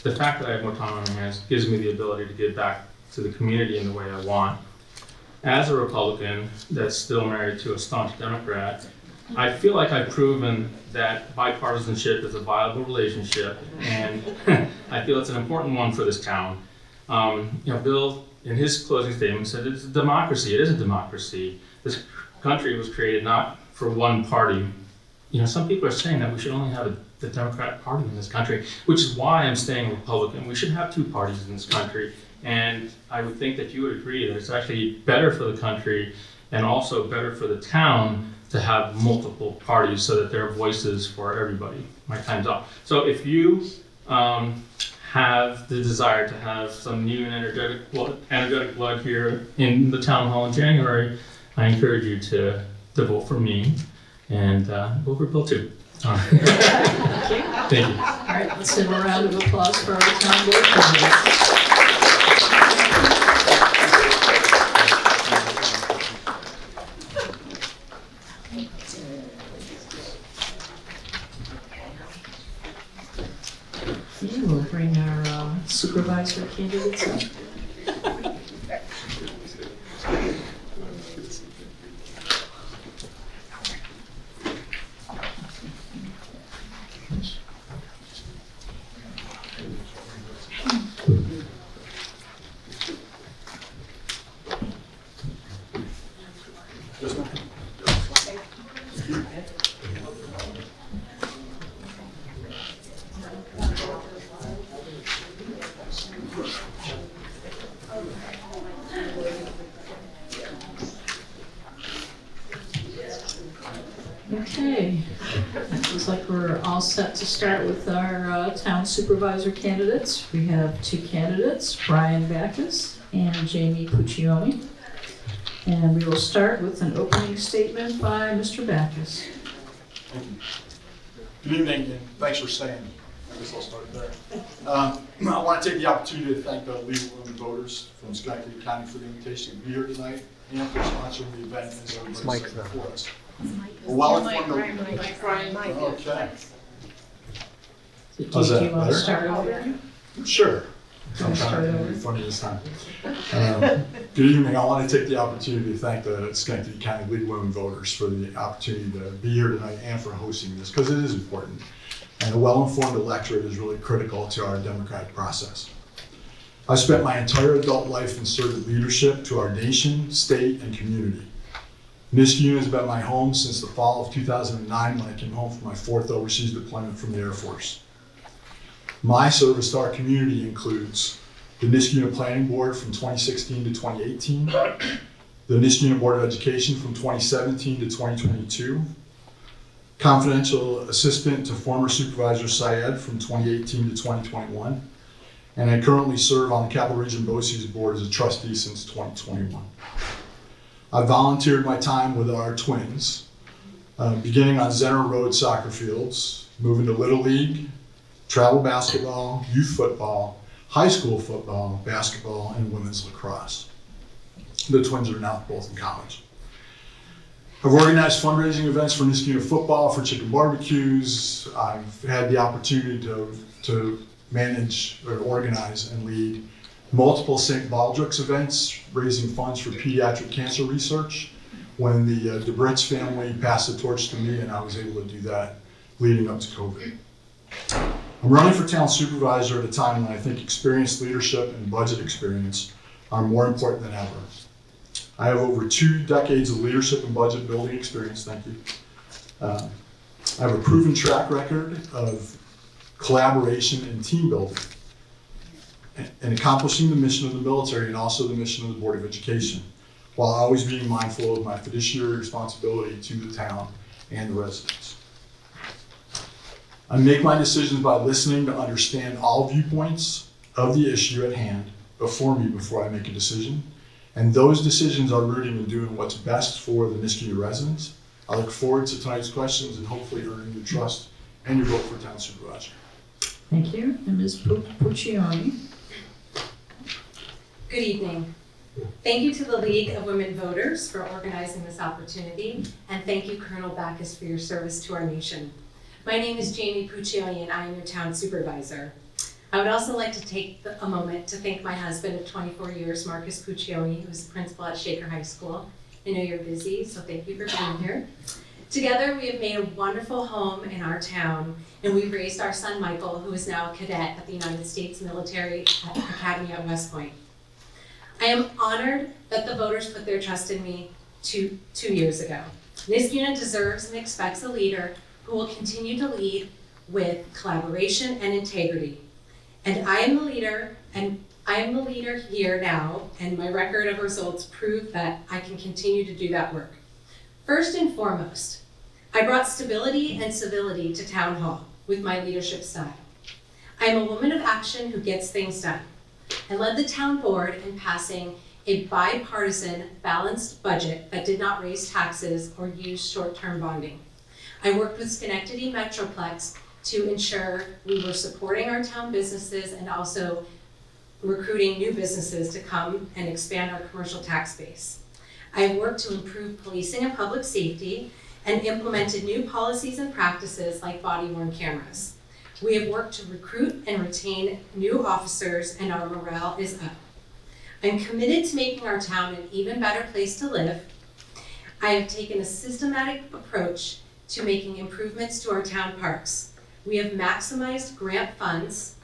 F: the fact that I have more time on my hands gives me the ability to give back to the community in the way I want. As a Republican that's still married to a staunch Democrat, I feel like I've proven that bipartisanship is a viable relationship, and I feel it's an important one for this town. Bill, in his closing statement, said it's a democracy. It is a democracy. This country was created not for one party. Some people are saying that we should only have the Democratic Party in this country, which is why I'm staying Republican. We should have 2 parties in this country. And I would think that you would agree that it's actually better for the country and also better for the town to have multiple parties so that there are voices for everybody. My time's up. So if you have the desire to have some new and energetic blood here in the town hall in January, I encourage you to vote for me and vote for Bill too. Thank you.
A: All right, let's have a round of applause for our town board president. We'll bring our supervisor candidates up. Okay, it looks like we're all set to start with our town supervisor candidates. We have 2 candidates, Brian Backus and Jamie Puccioni. And we will start with an opening statement by Mr. Backus.
H: Thank you. Good evening, and thanks for staying. I guess I'll start there. I want to take the opportunity to thank the League of Women Voters from Schenectady County for the invitation to be here tonight and for sponsoring the event as everybody said before us. Well-informed. Okay.
A: Do you
H: How's that,
A: want to
H: better?
A: start over?
H: Sure. I'm trying to be funny this time. Good evening. I want to take the opportunity to thank the Schenectady County League of Women Voters for the opportunity to be here tonight and for hosting this, because it is important. And a well-informed electorate is really critical to our democratic process. I've spent my entire adult life in servant leadership to our nation, state, and community. Niskayuna has been my home since the fall of 2009 when I came home from my 4th overseas deployment from the Air Force. My service to our community includes the Niskayuna Planning Board from 2016 to 2018, the Niskayuna Board of Education from 2017 to 2022, confidential assistant to former Supervisor Syed from 2018 to 2021, and I currently serve on the Capital Region BOCES Board as a trustee since 2021. I volunteered my time with our twins, beginning on Zenner Road soccer fields, moving to Little League, travel basketball, youth football, high school football, basketball, and women's lacrosse. The twins are now both in college. I've organized fundraising events for Niskayuna football, for chicken barbecues. I've had the opportunity to manage or organize and lead multiple St. Baldrick's events, raising funds for pediatric cancer research when the DeBritz family passed the torch to me, and I was able to do that leading up to COVID. I'm running for town supervisor at a time when I think experienced leadership and budget experience are more important than ever. I have over 2 decades of leadership and budget building experience, thank you. I have a proven track record of collaboration and team building and accomplishing the mission of the military and also the mission of the Board of Education, while always being mindful of my fiduciary responsibility to the town and the residents. I make my decisions by listening to understand all viewpoints of the issue at hand before I make a decision. And those decisions are rooted in doing what's best for the Niskayuna residents. I look forward to tonight's questions and hopefully earning your trust and your vote for town supervisor.
A: Thank you. And Ms. Puccioni.
I: Good evening. Thank you to the League of Women Voters for organizing this opportunity, and thank you, Colonel Backus, for your service to our nation. My name is Jamie Puccioni, and I am your town supervisor. I would also like to take a moment to thank my husband of 24 years, Marcus Puccioni, who is the principal at Shaker High School. I know you're busy, so thank you for being here. Together, we have made a wonderful home in our town, and we've raised our son, Michael, who is now a cadet at the United States Military Academy at West Point. I am honored that the voters put their trust in me two years ago. Niskayuna deserves and expects a leader who will continue to lead with collaboration and integrity. And I am the leader here now, and my record of results prove that I can continue to do that work. First and foremost, I brought stability and civility to Town Hall with my leadership style. I am a woman of action who gets things done. I led the town board in passing a bipartisan, balanced budget that did not raise taxes or use short-term bonding. I worked with Schenectady Metroplex to ensure we were supporting our town businesses and also recruiting new businesses to come and expand our commercial tax base. I worked to improve policing and public safety and implemented new policies and practices like body-worn cameras. We have worked to recruit and retain new officers, and our morale is up. I'm committed to making our town an even better place to live. I have taken a systematic approach to making improvements to our town parks. We have maximized grant funds,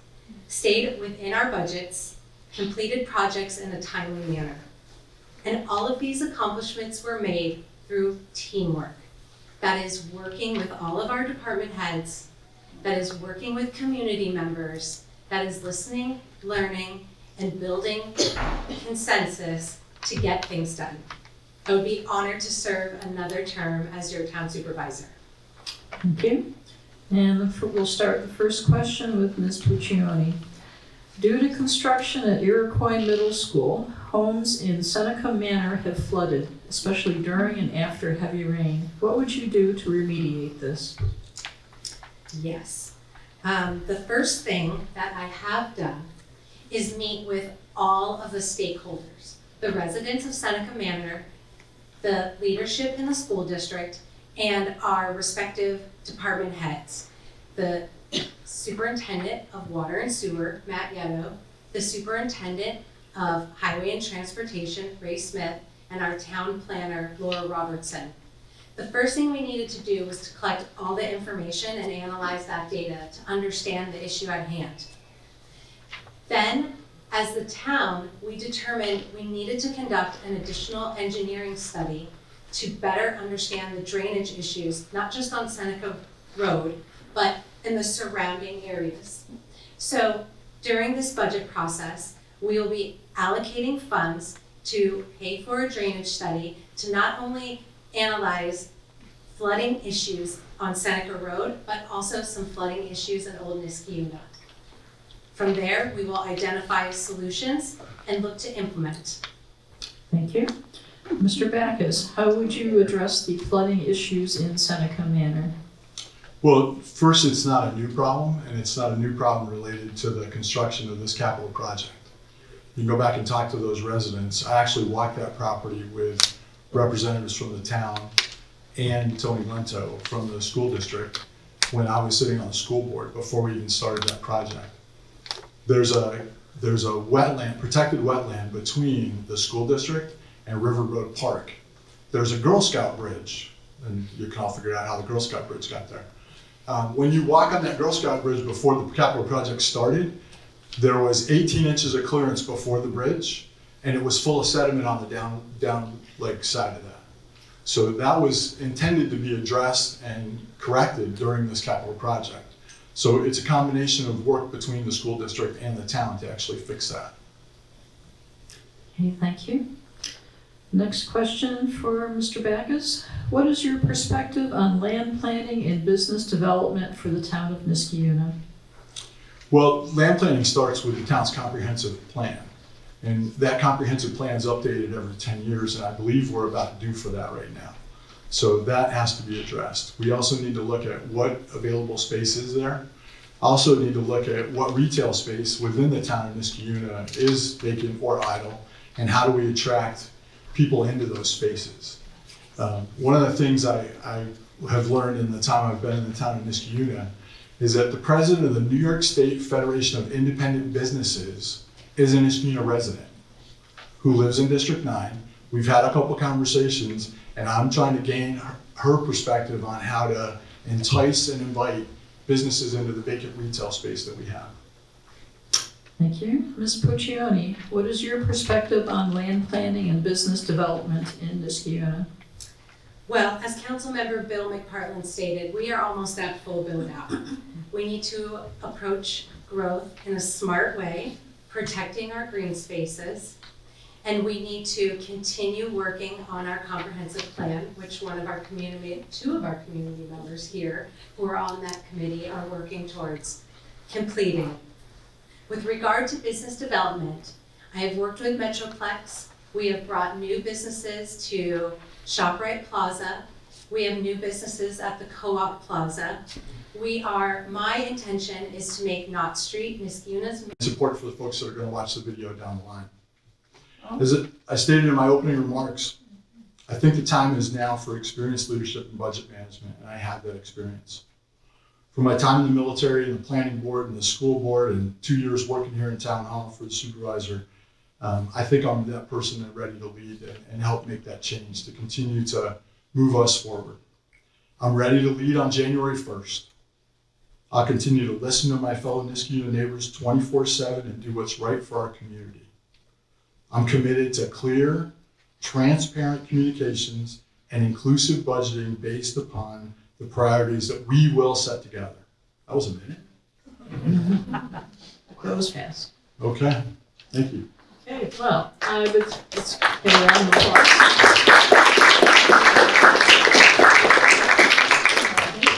I: stayed within our budgets, completed projects in a timely manner. And all of these accomplishments were made through teamwork. That is working with all of our department heads, that is working with community members, that is listening, learning, and building consensus to get things done. I would be honored to serve another term as your town supervisor.
A: Thank you. And we'll start the first question with Ms. Puccioni. Due to construction at Iroquois Middle School, homes in Seneca Manor have flooded, especially during and after heavy rain. What would you do to remediate this?
I: Yes. The first thing that I have done is meet with all of the stakeholders, the residents of Seneca Manor, the leadership in the school district, and our respective department heads. The Superintendent of Water and Sewer, Matt Yetto, the Superintendent of Highway and Transportation, Ray Smith, and our town planner, Laura Robertson. The first thing we needed to do was to collect all the information and analyze that data to understand the issue at hand. Then, as the town, we determined we needed to conduct an additional engineering study to better understand the drainage issues, not just on Seneca Road, but in the surrounding areas. So during this budget process, we will be allocating funds to pay for a drainage study to not only analyze flooding issues on Seneca Road, but also some flooding issues in Old Niskayuna. From there, we will identify solutions and look to implement.
A: Thank you. Mr. Backus, how would you address the flooding issues in Seneca Manor?
H: Well, first, it's not a new problem, and it's not a new problem related to the construction of this capital project. You can go back and talk to those residents. I actually walked that property with representatives from the town and Tony Lento from the school district when I was sitting on the school board before we even started that project. There's a wetland, protected wetland between the school district and River Road Park. There's a Girl Scout bridge, and you can all figure out how the Girl Scout bridge got there. When you walk on that Girl Scout bridge before the capital project started, there was 18 inches of clearance before the bridge, and it was full of sediment on the down lake side of that. So that was intended to be addressed and corrected during this capital project. So it's a combination of work between the school district and the town to actually fix that.
A: Okay, thank you. Next question for Mr. Backus. What is your perspective on land planning and business development for the town of Niskayuna?
H: Well, land planning starts with the town's comprehensive plan. And that comprehensive plan is updated every 10 years, and I believe we're about due for that right now. So that has to be addressed. We also need to look at what available space is there. Also need to look at what retail space within the town of Niskayuna is vacant or idle, and how do we attract people into those spaces. One of the things I have learned in the time I've been in the town of Niskayuna is that the president of the New York State Federation of Independent Businesses is a Niskayuna resident who lives in District 9. We've had a couple conversations, and I'm trying to gain her perspective on how to entice and invite businesses into the vacant retail space that we have.
A: Thank you. Ms. Puccioni, what is your perspective on land planning and business development in Niskayuna?
I: Well, as Councilmember Bill McPartland stated, we are almost at full build out. We need to approach growth in a smart way, protecting our green spaces, and we need to continue working on our comprehensive plan, which two of our community members here who are on that committee are working towards completing. With regard to business development, I have worked with Metroplex. We have brought new businesses to ShopRite Plaza. We have new businesses at the Co-op Plaza. My intention is to make Knott Street, Niskayuna's.
H: Support for the folks that are going to watch the video down the line. As I stated in my opening remarks, I think the time is now for experienced leadership in budget management, and I have that experience. From my time in the military and the planning board and the school board and 2 years working here in town hall for the supervisor, I think I'm that person that's ready to lead and help make that change to continue to move us forward. I'm ready to lead on January 1st. I'll continue to listen to my fellow Niskayuna neighbors 24/7 and do what's right for our community. I'm committed to clear, transparent communications and inclusive budgeting based upon the priorities that we will set together. That was a minute.
A: That was fast.
H: Okay, thank you.
A: Okay, well, let's get a round of applause.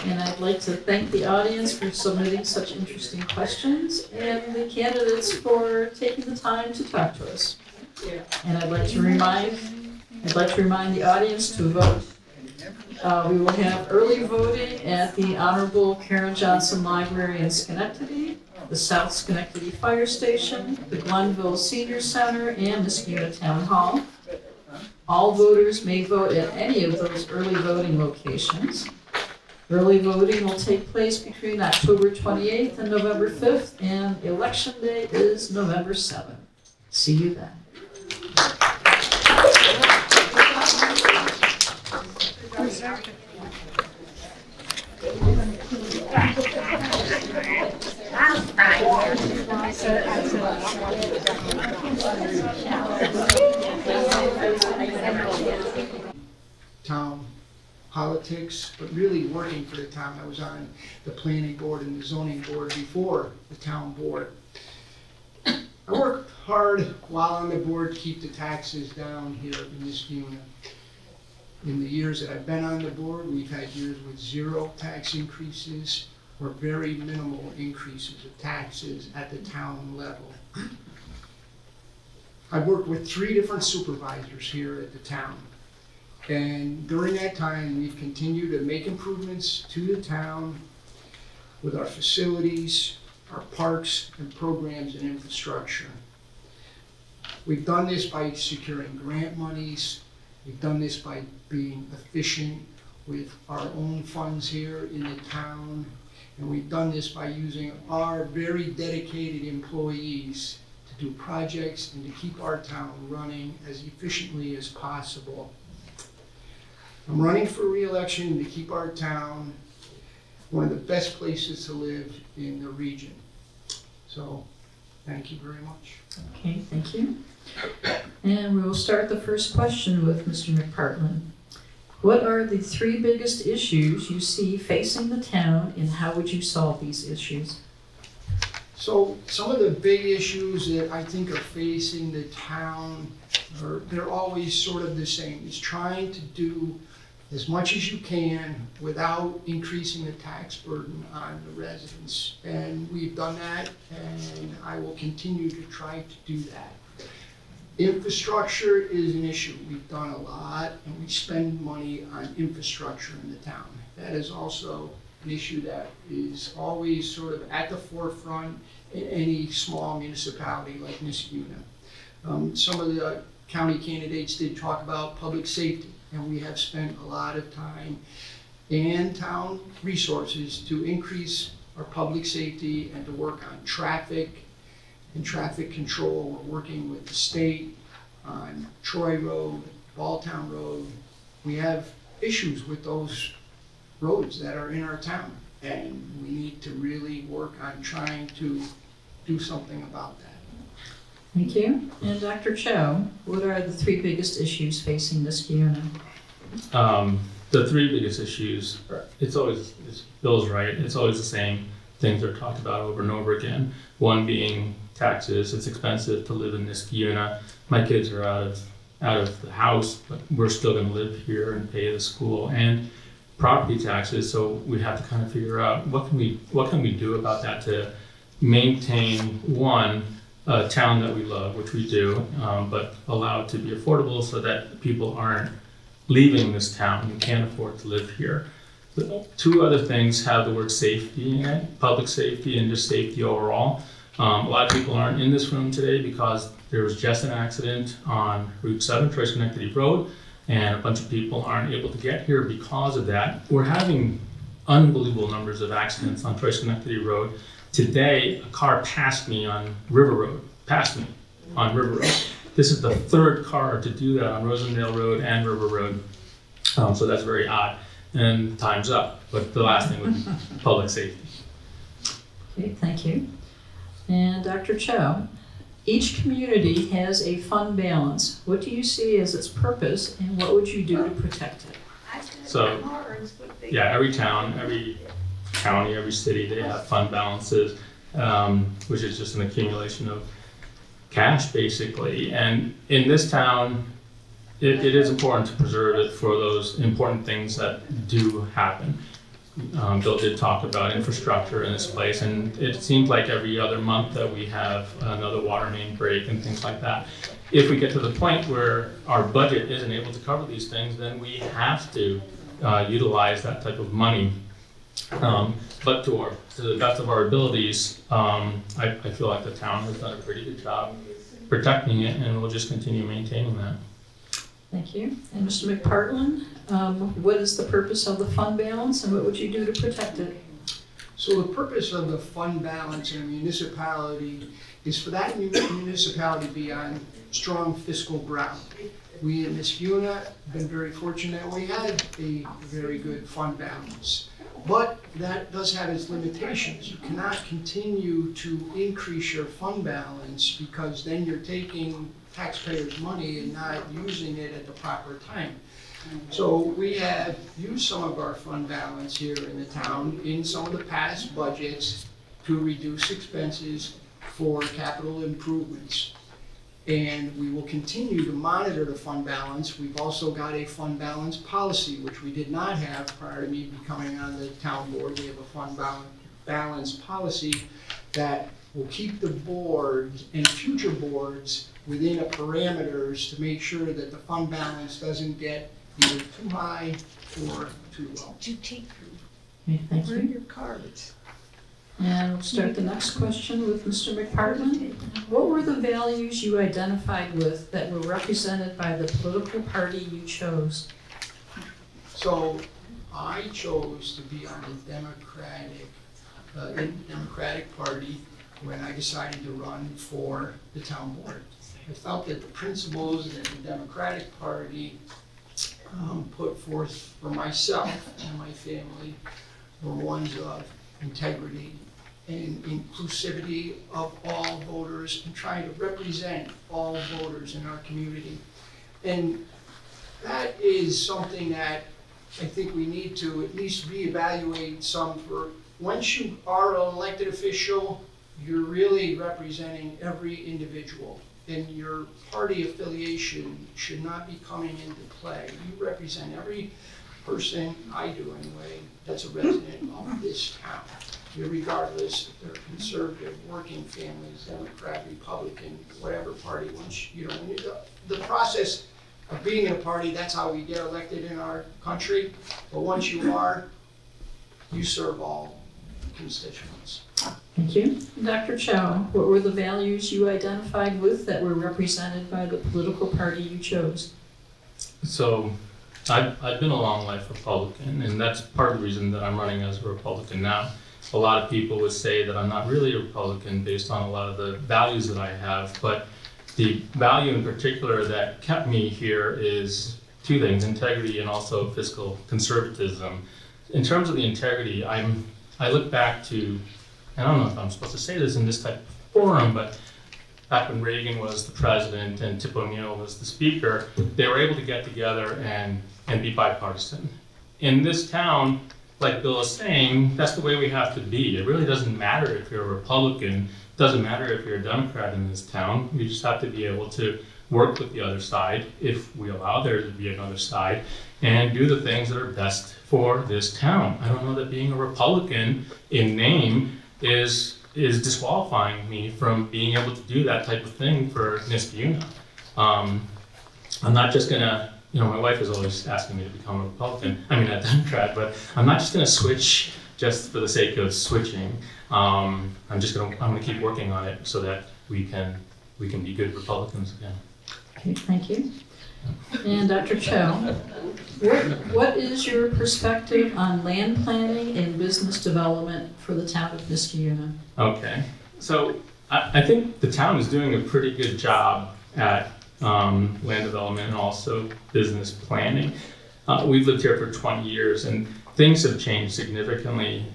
A: And I'd like to thank the audience for submitting such interesting questions and the candidates for taking the time to talk to us. And I'd like to remind the audience to vote. We will have early voting at the Honorable Karen Johnson Library in Schenectady, the South Schenectady Fire Station, the Glenville Senior Center, and Niskayuna Town Hall. All voters may vote at any of those early voting locations. Early voting will take place between October 28th and November 5th, and Election Day is November 7th. See you then.
G: Town politics, but really working for the town. I was on the planning board and the zoning board before the town board. I work hard while on the board to keep the taxes down here in Niskayuna. In the years that I've been on the board, we've had years with 0 tax increases or very minimal increases of taxes at the town level. I've worked with 3 different supervisors here at the town. And during that time, we've continued to make improvements to the town with our facilities, our parks and programs and infrastructure. We've done this by securing grant monies. We've done this by being efficient with our own funds here in the town. And we've done this by using our very dedicated employees to do projects and to keep our town running as efficiently as possible. I'm running for re-election to keep our town one of the best places to live in the region. So, thank you very much.
A: Okay, thank you. And we will start the first question with Mr. McPartland. What are the 3 biggest issues you see facing the town, and how would you solve these issues?
G: So some of the big issues that I think are facing the town, they're always sort of the same. Is trying to do as much as you can without increasing the tax burden on the residents. And we've done that, and I will continue to try to do that. Infrastructure is an issue. We've done a lot, and we spend money on infrastructure in the town. That is also an issue that is always sort of at the forefront in any small municipality like Niskayuna. Some of the county candidates did talk about public safety, and we have spent a lot of time and town resources to increase our public safety and to work on traffic and traffic control. We're working with the state on Troy Road, Balltown Road. We have issues with those roads that are in our town, and we need to really work on trying to do something about that.
A: Thank you. And Dr. Chow, what are the 3 biggest issues facing Niskayuna?
F: The 3 biggest issues, it's Bill's right, it's always the same things that are talked about over and over again. One being taxes. It's expensive to live in Niskayuna. My kids are out of the house, but we're still going to live here and pay the school and property taxes. So we have to kind of figure out what can we do about that to maintain a town that we love, which we do, but allow it to be affordable so that people aren't leaving this town and can't afford to live here. The 2 other things have the word safety in it, public safety and just safety overall. A lot of people aren't in this room today because there was just an accident on Route 7, Troy-Schenectady Road, and a bunch of people aren't able to get here because of that. We're having unbelievable numbers of accidents on Troy-Schenectady Road. Today, a car passed me on River Road. This is the 3rd car to do that on Rosendale Road and River Road. So that's very odd. And time's up. But the last thing would be public safety.
A: Okay, thank you. And Dr. Chow, each community has a fund balance. What do you see as its purpose, and what would you do to protect it?
F: So, yeah, every town, every county, every city, they have fund balances, which is just an accumulation of cash, basically. And in this town, it is important to preserve it for those important things that do happen. Bill did talk about infrastructure in this place, and it seems like every other month that we have another water main break and things like that. If we get to the point where our budget isn't able to cover these things, then we have to utilize that type of money. But to the best of our abilities, I feel like the town has done a pretty good job protecting it, and we'll just continue maintaining that.
A: Thank you. And Mr. McPartland, what is the purpose of the fund balance, and what would you do to protect it?
G: So the purpose of the fund balance in a municipality is for that municipality to be on strong fiscal ground. We in Niskayuna have been very fortunate. We had a very good fund balance. But that does have its limitations. You cannot continue to increase your fund balance because then you're taking taxpayers' money and not using it at the proper time. So we have used some of our fund balance here in the town in some of the past budgets to reduce expenses for capital improvements. And we will continue to monitor the fund balance. We've also got a fund balance policy, which we did not have prior to me becoming on the town board. We have a fund balance policy that will keep the board and future boards within a parameters to make sure that the fund balance doesn't get either too high or too low.
A: Okay, thank
D: Where are
A: you.
D: your cards?
A: And we'll start the next question with Mr. McPartland. What were the values you identified with that were represented by the political party you chose?
G: So I chose to be on the Democratic Party when I decided to run for the town board. I felt that the principles that the Democratic Party put forth for myself and my family were ones of integrity and inclusivity of all voters and trying to represent all voters in our community. And that is something that I think we need to at least reevaluate some for, once you are an elected official, you're really representing every individual. And your party affiliation should not be coming into play. You represent every person, I do anyway, that's a resident of this town. Regardless if they're conservative, working families, Democrat, Republican, whatever party. Once the process of being in a party, that's how we get elected in our country. But once you are, you serve all constituents.
A: Thank you. Dr. Chow, what were the values you identified with that were represented by the political party you chose?
F: So I've been a long life Republican, and that's part of the reason that I'm running as a Republican now. A lot of people would say that I'm not really a Republican based on a lot of the values that I have, but the value in particular that kept me here is two things: integrity and also fiscal conservatism. In terms of the integrity, I look back to, I don't know if I'm supposed to say this in this type of forum, but back when Reagan was the president and Tip O'Neill was the speaker, they were able to get together and be bipartisan. In this town, like Bill is saying, that's the way we have to be. It really doesn't matter if you're a Republican, it doesn't matter if you're a Democrat in this town. We just have to be able to work with the other side, if we allow there to be another side, and do the things that are best for this town. I don't know that being a Republican in name is disqualifying me from being able to do that type of thing for Niskayuna. I'm not just gonna, my wife is always asking me to become a Republican, a Democrat, but I'm not just gonna switch just for the sake of switching. I'm gonna keep working on it so that we can be good Republicans again.
A: Okay, thank you. And Dr. Chow, what is your perspective on land planning and business development for the town of Niskayuna?
F: Okay, so I think the town is doing a pretty good job at land development and also business planning. We've lived here for 20 years and things have changed significantly.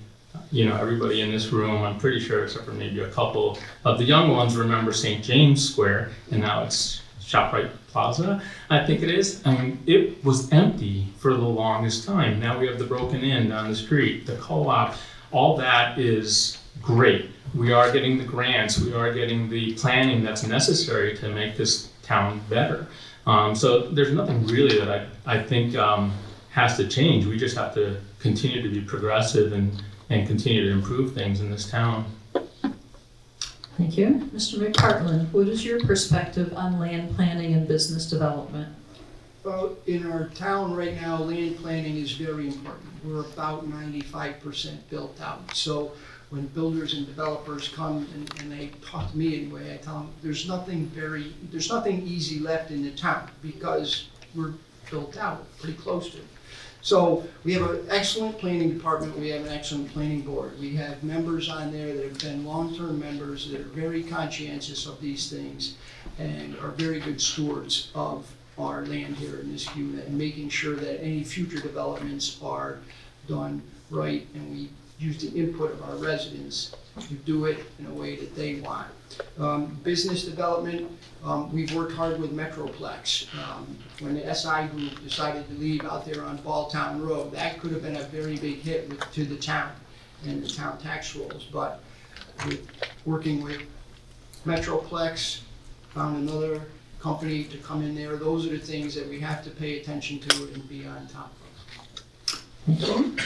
F: Everybody in this room, I'm pretty sure, except for maybe a couple of the young ones, remember St. James Square, and now it's ShopRite Plaza, I think it is. It was empty for the longest time. Now we have the Broken Inn down the street, the co-op. All that is great. We are getting the grants. We are getting the planning that's necessary to make this town better. So there's nothing really that I think has to change. We just have to continue to be progressive and continue to improve things in this town.
A: Thank you. Mr. McPartland, what is your perspective on land planning and business development?
G: Well, in our town right now, land planning is very important. We're about 95% built out. So when builders and developers come and they talk to me anyway, I tell them there's nothing easy left in the town because we're built out, pretty close to it. So we have an excellent planning department, we have an excellent planning board. We have members on there that have been long-term members that are very conscientious of these things and are very good stewards of our land here in Niskayuna and making sure that any future developments are done right and we use the input of our residents to do it in a way that they want. Business development, we've worked hard with Metroplex. When the SI group decided to leave out there on Balltown Road, that could have been a very big hit to the town and the town tax rolls. But with working with Metroplex found another company to come in there. Those are the things that we have to pay attention to and be on top of.
A: Thank you.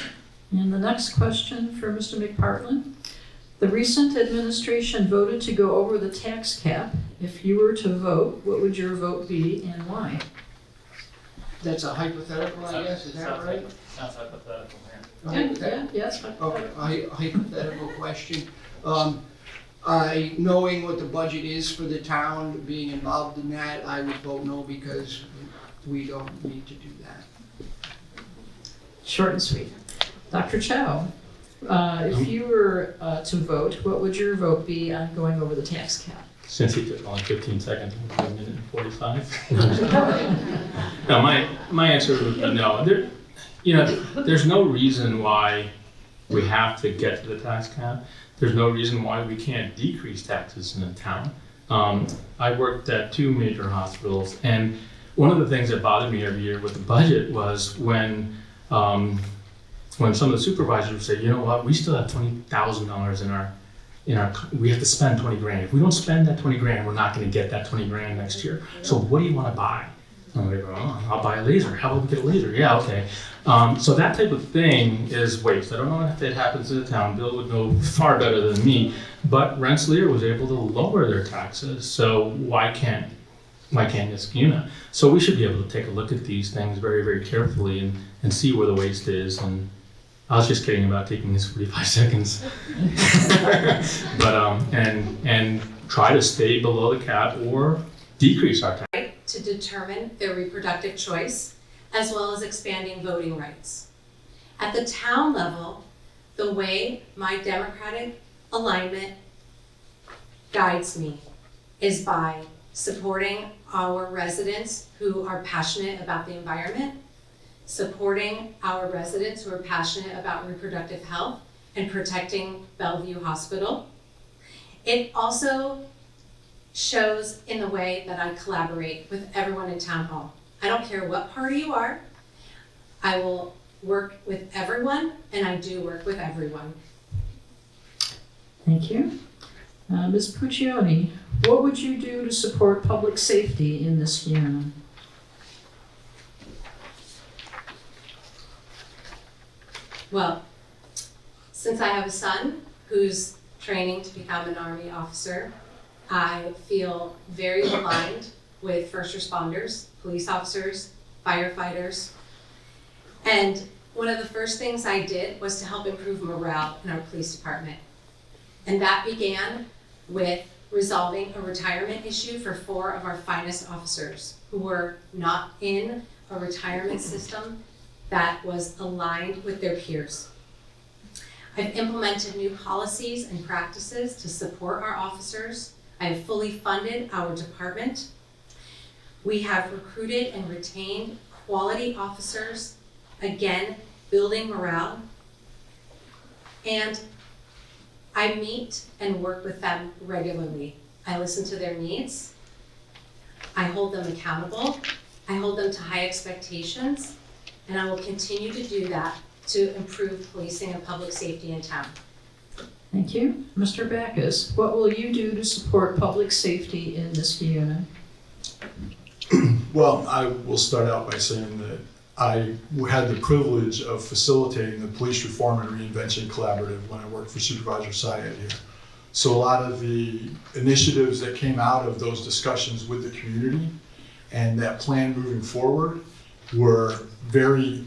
A: And the next question for Mr. McPartlin. The recent administration voted to go over the tax cap. If you were to vote, what would your vote be and why?
G: That's a hypothetical, I guess, is that right?
F: Sounds hypothetical,
G: A hypothetical?
A: Yes.
G: Okay, a hypothetical question. Knowing what the budget is for the town, being involved in that, I would vote no because we don't need to do that.
A: Short and sweet. Dr. Chow, if you were to vote, what would your vote be on going over the tax cap?
F: Since he took only 15 seconds, a minute and 45. No, my answer would be no. There's no reason why we have to get to the tax cap. There's no reason why we can't decrease taxes in the town. I worked at 2 major hospitals, and one of the things that bothered me every year with the budget was when some of the supervisors would say, you know what, we still have $20,000 we have to spend 20 grand. If we don't spend that 20 grand, we're not going to get that 20 grand next year. So what do you want to buy? And they go, oh, I'll buy a laser. How about we get a laser? Yeah, okay. So that type of thing is waste. I don't know if it happens in the town. Bill would know far better than me. But Rensselaer was able to lower their taxes. So why can't Niskayuna? So we should be able to take a look at these things very, very carefully and see where the waste is. And I was just kidding about taking these 45 seconds. But and try to stay below the cap or decrease our tax.
I: Right to determine their reproductive choice, as well as expanding voting rights. At the town level, the way my democratic alignment guides me is by supporting our residents who are passionate about the environment, supporting our residents who are passionate about reproductive health and protecting Bellevue Hospital. It also shows in the way that I collaborate with everyone in town hall. I don't care what party you are, I will work with everyone, and I do work with everyone.
A: Thank you. Ms. Puccioni, what would you do to support public safety in Niskayuna?
I: Well, since I have a son who's training to become an Army officer, I feel very aligned with first responders, police officers, firefighters. And one of the first things I did was to help improve morale in our police department. And that began with resolving a retirement issue for 4 of our finest officers who were not in a retirement system that was aligned with their peers. I've implemented new policies and practices to support our officers. I have fully funded our department. We have recruited and retained quality officers, again, building morale. And I meet and work with them regularly. I listen to their needs. I hold them accountable. I hold them to high expectations. And I will continue to do that to improve policing and public safety in town.
A: Thank you. Mr. Backus, what will you do to support public safety in Niskayuna?
H: Well, I will start out by saying that I had the privilege of facilitating the Police Reform and Reinvention Collaborative when I worked for Supervisor Syed here. So a lot of the initiatives that came out of those discussions with the community and that plan moving forward were very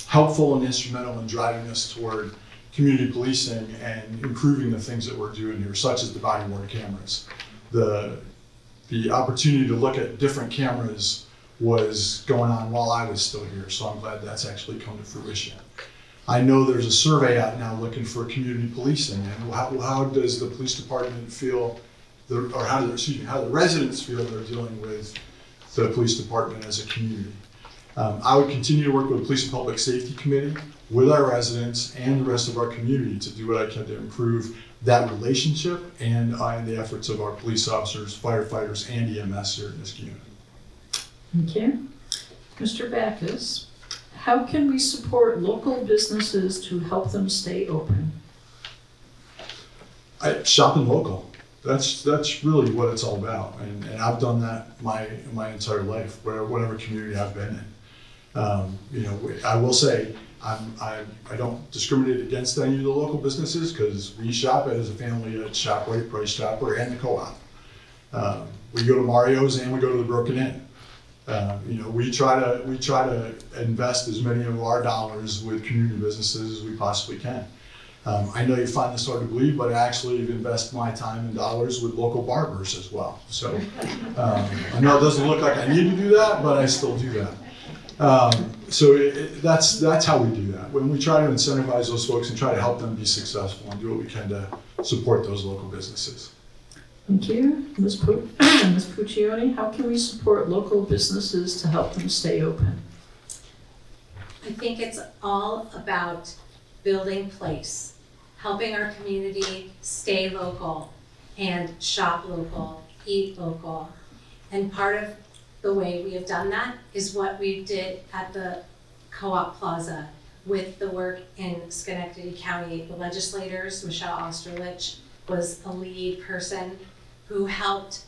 H: helpful and instrumental in driving us toward community policing and improving the things that we're doing here, such as the body-worn cameras. The opportunity to look at different cameras was going on while I was still here, so I'm glad that's actually come to fruition. I know there's a survey out now looking for community policing, and how does the police department feel, or how do the residents feel they're dealing with the police department as a community? I would continue to work with the Police and Public Safety Committee, with our residents and the rest of our community to do what I can to improve that relationship and the efforts of our police officers, firefighters, and EMS here in Niskayuna.
A: Thank you. Mr. Backus, how can we support local businesses to help them stay open?
H: Shopping local. That's really what it's all about, and I've done that my entire life, whatever community I've been in. I will say I don't discriminate against any of the local businesses because we shop as a family at ShopRite, Price Chopper, and the Co-op. We go to Mario's and we go to the Broken Inn. We try to invest as many of our dollars with community businesses as we possibly can. I know you find this hard to believe, but I actually invest my time and dollars with local barbers as well. So I know it doesn't look like I need to do that, but I still do that. That's how we do that. When we try to incentivize those folks and try to help them be successful and do what we can to support those local businesses.
A: Thank you. Ms. Puccioni, how can we support local businesses to help them stay open?
I: I think it's all about building place, helping our community stay local and shop local, eat local. And part of the way we have done that is what we did at the Co-op Plaza with the work in Schenectady County. The legislators, Michelle Osterlich, was a lead person who helped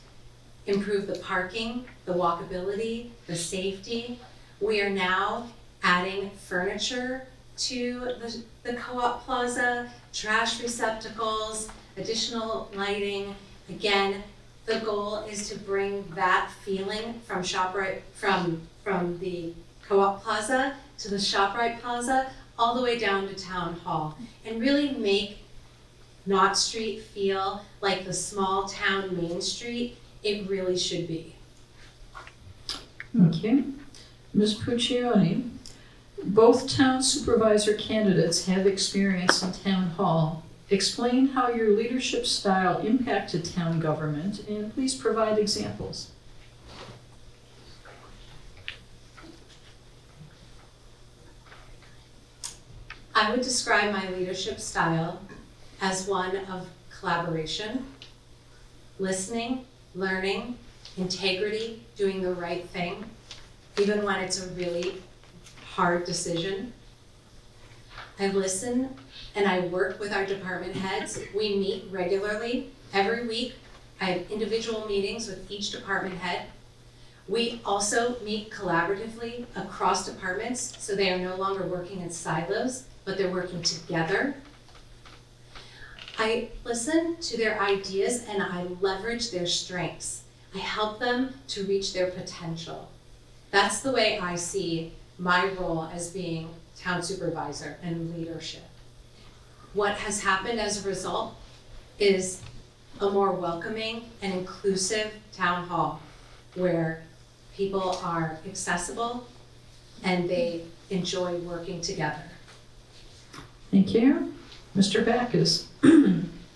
I: improve the parking, the walkability, the safety. We are now adding furniture to the Co-op Plaza, trash receptacles, additional lighting. Again, the goal is to bring that feeling from ShopRite, from the Co-op Plaza to the ShopRite Plaza, all the way down to Town Hall, and really make Knott Street feel like the small town Main Street it really should be.
A: Thank you. Ms. Puccioni, both town supervisor candidates have experience in town hall. Explain how your leadership style impacted town government, and please provide examples.
I: I would describe my leadership style as one of collaboration, listening, learning, integrity, doing the right thing, even when it's a really hard decision. I listen and I work with our department heads. We meet regularly. Every week, I have individual meetings with each department head. We also meet collaboratively across departments, so they are no longer working in silos, but they're working together. I listen to their ideas and I leverage their strengths. I help them to reach their potential. That's the way I see my role as being town supervisor and leadership. What has happened as a result is a more welcoming and inclusive town hall where people are accessible and they enjoy working together.
A: Thank you. Mr. Backus,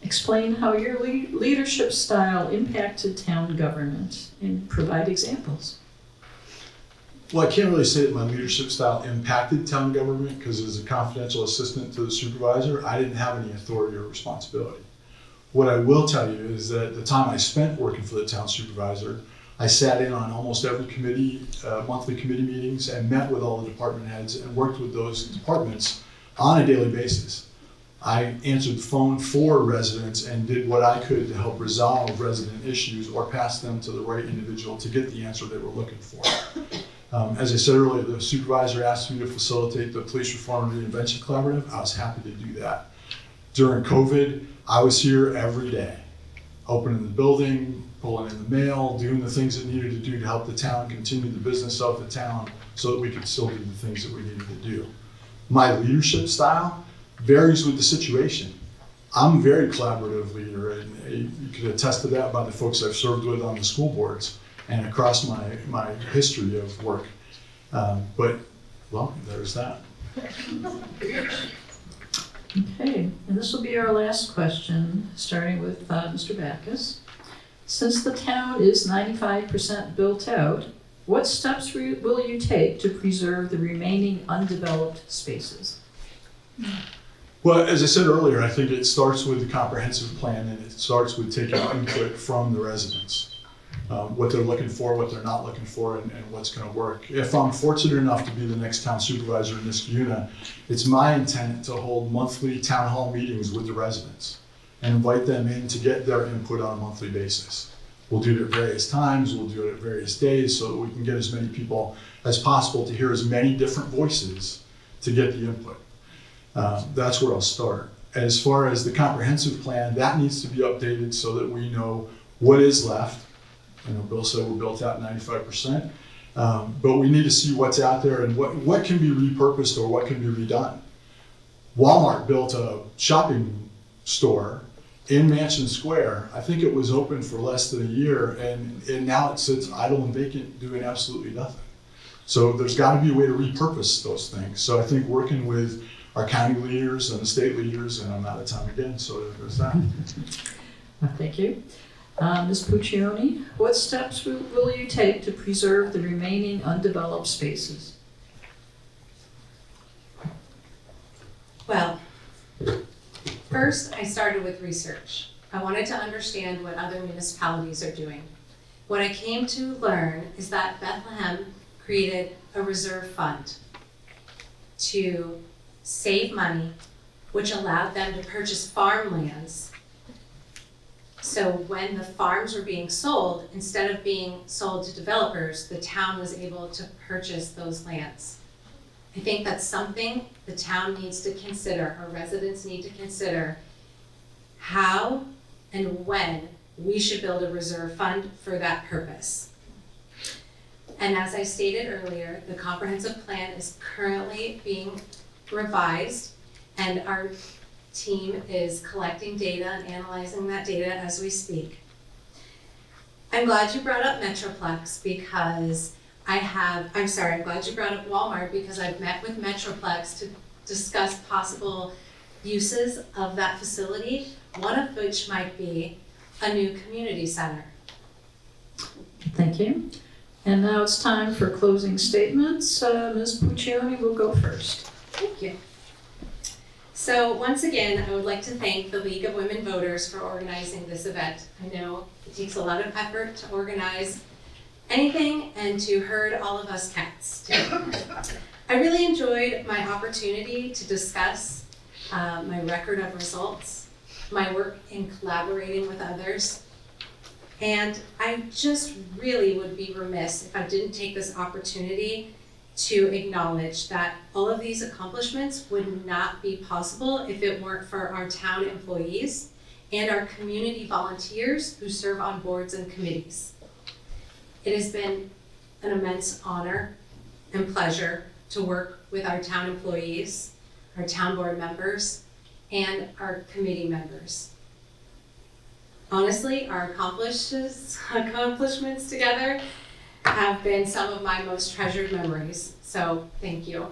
A: explain how your leadership style impacted town government and provide examples.
H: Well, I can't really say that my leadership style impacted town government because as a confidential assistant to the supervisor, I didn't have any authority or responsibility. What I will tell you is that the time I spent working for the town supervisor, I sat in on almost every committee, monthly committee meetings and met with all the department heads and worked with those departments on a daily basis. I answered the phone for residents and did what I could to help resolve resident issues or pass them to the right individual to get the answer they were looking for. As I said earlier, the supervisor asked me to facilitate the Police Reform and Reinvention Collaborative. I was happy to do that. During COVID, I was here every day, opening the building, pulling in the mail, doing the things that needed to do to help the town continue the business of the town so that we could still do the things that we needed to do. My leadership style varies with the situation. I'm a very collaborative leader, and you could attest to that by the folks I've served with on the school boards and across my history of work. But, well, there's that.
A: Okay, and this will be our last question, starting with Mr. Backus. Since the town is 95% built out, what steps will you take to preserve the remaining undeveloped spaces?
H: Well, as I said earlier, I think it starts with the comprehensive plan and it starts with taking input from the residents. What they're looking for, what they're not looking for, and what's going to work. If I'm fortunate enough to be the next town supervisor in Niskayuna, it's my intent to hold monthly town hall meetings with the residents. and invite them in to get their input on a monthly basis. We'll do it at various times, we'll do it at various days so that we can get as many people as possible to hear as many different voices to get the input. That's where I'll start. As far as the comprehensive plan, that needs to be updated so that we know what is left. I know Bill said we're built out 95%, but we need to see what's out there and what can be repurposed or what can be redone. Walmart built a shopping store in Mansion Square. I think it was open for less than a year, and now it sits idle and vacant doing absolutely nothing. So there's got to be a way to repurpose those things. So I think working with our county leaders and the state leaders, and I'm out of time again, so there's that.
A: Thank you. Ms. Puccioni, what steps will you take to preserve the remaining undeveloped spaces?
I: Well, first, I started with research. I wanted to understand what other municipalities are doing. What I came to learn is that Bethlehem created a reserve fund to save money, which allowed them to purchase farmlands. So when the farms were being sold, instead of being sold to developers, the town was able to purchase those lands. I think that's something the town needs to consider, our residents need to consider how and when we should build a reserve fund for that purpose. And as I stated earlier, the comprehensive plan is currently being revised, and our team is collecting data and analyzing that data as we speak. I'm glad you brought up Metroplex because I'm glad you brought up Walmart because I've met with Metroplex to discuss possible uses of that facility, one of which might be a new community center.
A: Thank you. And now it's time for closing statements. Ms. Puccioni will go first.
I: Thank you. So once again, I would like to thank the League of Women Voters for organizing this event. I know it takes a lot of effort to organize anything and to herd all of us cats too. I really enjoyed my opportunity to discuss my record of results, my work in collaborating with others, and I just really would be remiss if I didn't take this opportunity to acknowledge that all of these accomplishments would not be possible if it weren't for our town employees and our community volunteers who serve on boards and committees. It has been an immense honor and pleasure to work with our town employees, our town board members, and our committee members. Honestly, our accomplishments together have been some of my most treasured memories, so thank you.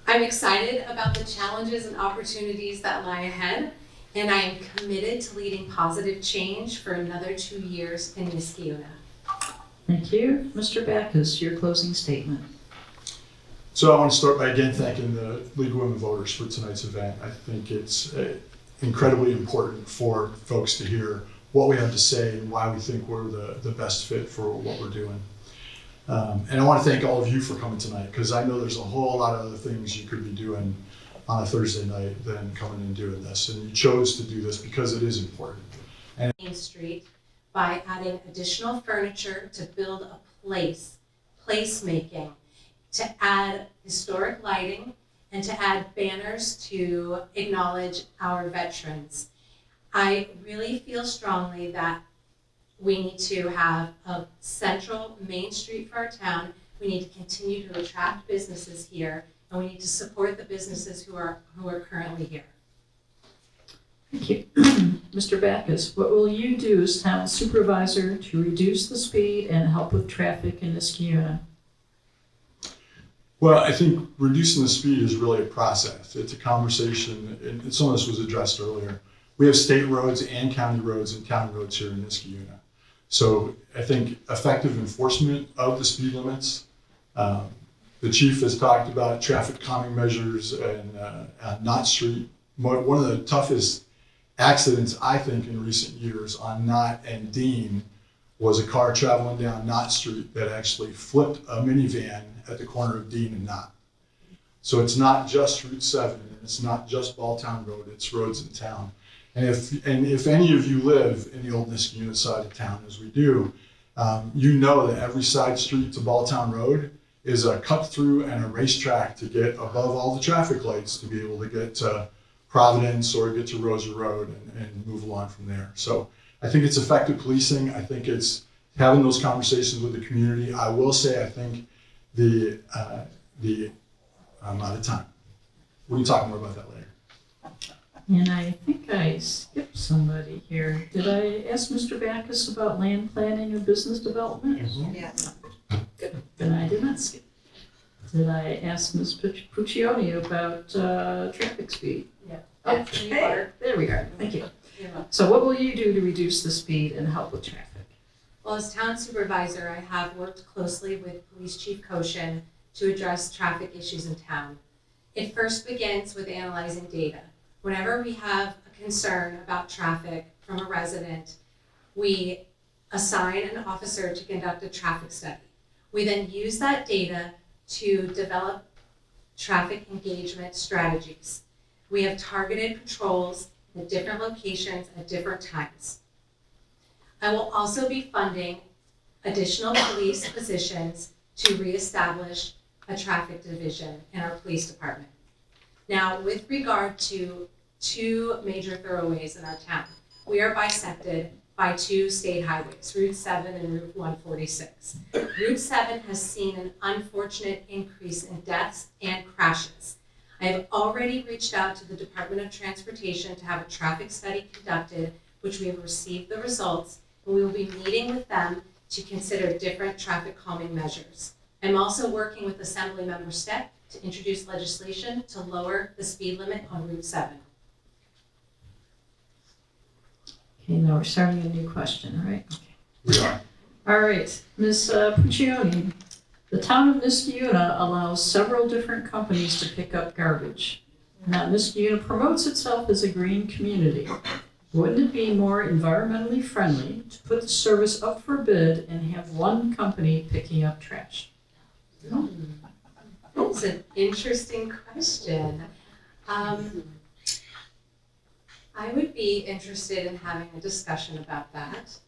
I: I'm excited about the challenges and opportunities that lie ahead, and I am committed to leading positive change for another 2 years in Niskayuna.
A: Thank you. Mr. Backus, your closing statement.
H: So I want to start by again thanking the League of Women Voters for tonight's event. I think it's incredibly important for folks to hear what we have to say and why we think we're the best fit for what we're doing. And I want to thank all of you for coming tonight, because I know there's a whole lot of other things you could be doing on a Thursday night than coming and doing this. And you chose to do this because it is important.
I: Main Street by adding additional furniture to build a placemaking, to add historic lighting, and to add banners to acknowledge our veterans. I really feel strongly that we need to have a central Main Street for our town. We need to continue to attract businesses here, and we need to support the businesses who are currently here.
A: Thank you. Mr. Backus, what will you do as town supervisor to reduce the speed and help with traffic in Niskayuna?
H: Well, I think reducing the speed is really a process. It's a conversation, and some of this was addressed earlier. We have state roads and county roads and town roads here in Niskayuna. So I think effective enforcement of the speed limits. The chief has talked about traffic calming measures and on Knott Street. One of the toughest accidents, I think, in recent years on Knott and Dean was a car traveling down Knott Street that actually flipped a minivan at the corner of Dean and Knott. So it's not just Route 7, and it's not just Balltown Road, it's roads in town. And if any of you live in the old Niskayuna side of town, as we do, you know that every side street to Balltown Road is a cut through and a racetrack to get above all the traffic lights to be able to get to Providence or get to Rosa Road and move along from there. So I think it's effective policing. I think it's having those conversations with the community. I will say, I think I'm out of time. We can talk more about that later.
A: And I think I skipped somebody here. Did I ask Mr. Backus about land planning and business development?
E: Yeah.
A: Good. Then I did not skip. Did I ask Ms. Puccioni about traffic speed?
I: Yeah.
A: Okay, there we are. Thank you. So what will you do to reduce the speed and help with traffic?
I: Well, as town supervisor, I have worked closely with Police Chief Koshin to address traffic issues in town. It first begins with analyzing data. Whenever we have a concern about traffic from a resident, we assign an officer to conduct a traffic study. We then use that data to develop traffic engagement strategies. We have targeted patrols at different locations at different times. I will also be funding additional police positions to reestablish a traffic division in our police department. Now, with regard to two major thoroughways in our town, we are bisected by two state highways, Route 7 and Route 146. Route 7 has seen an unfortunate increase in deaths and crashes. I have already reached out to the Department of Transportation to have a traffic study conducted, which we have received the results, and we will be meeting with them to consider different traffic calming measures. I'm also working with Assemblymember Steck to introduce legislation to lower the speed limit on Route 7.
A: Okay, now we're starting a new question, right? Okay.
H: We are.
A: All right, Ms. Puccioni, the town of Niskayuna allows several different companies to pick up garbage. Now, Niskayuna promotes itself as a green community. Wouldn't it be more environmentally friendly to put the service up for bid and have one company picking up trash?
I: That's an interesting question. I would be interested in having a discussion about that.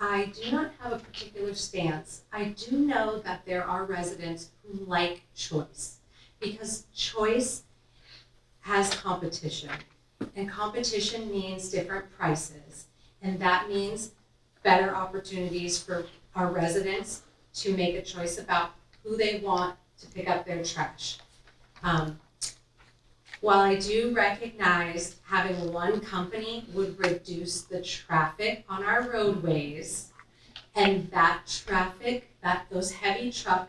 I: I do not have a particular stance. I do know that there are residents who like choice, because choice has competition, and competition means different prices, and that means better opportunities for our residents to make a choice about who they want to pick up their trash. While I do recognize having one company would reduce the traffic on our roadways, and that traffic, those heavy truck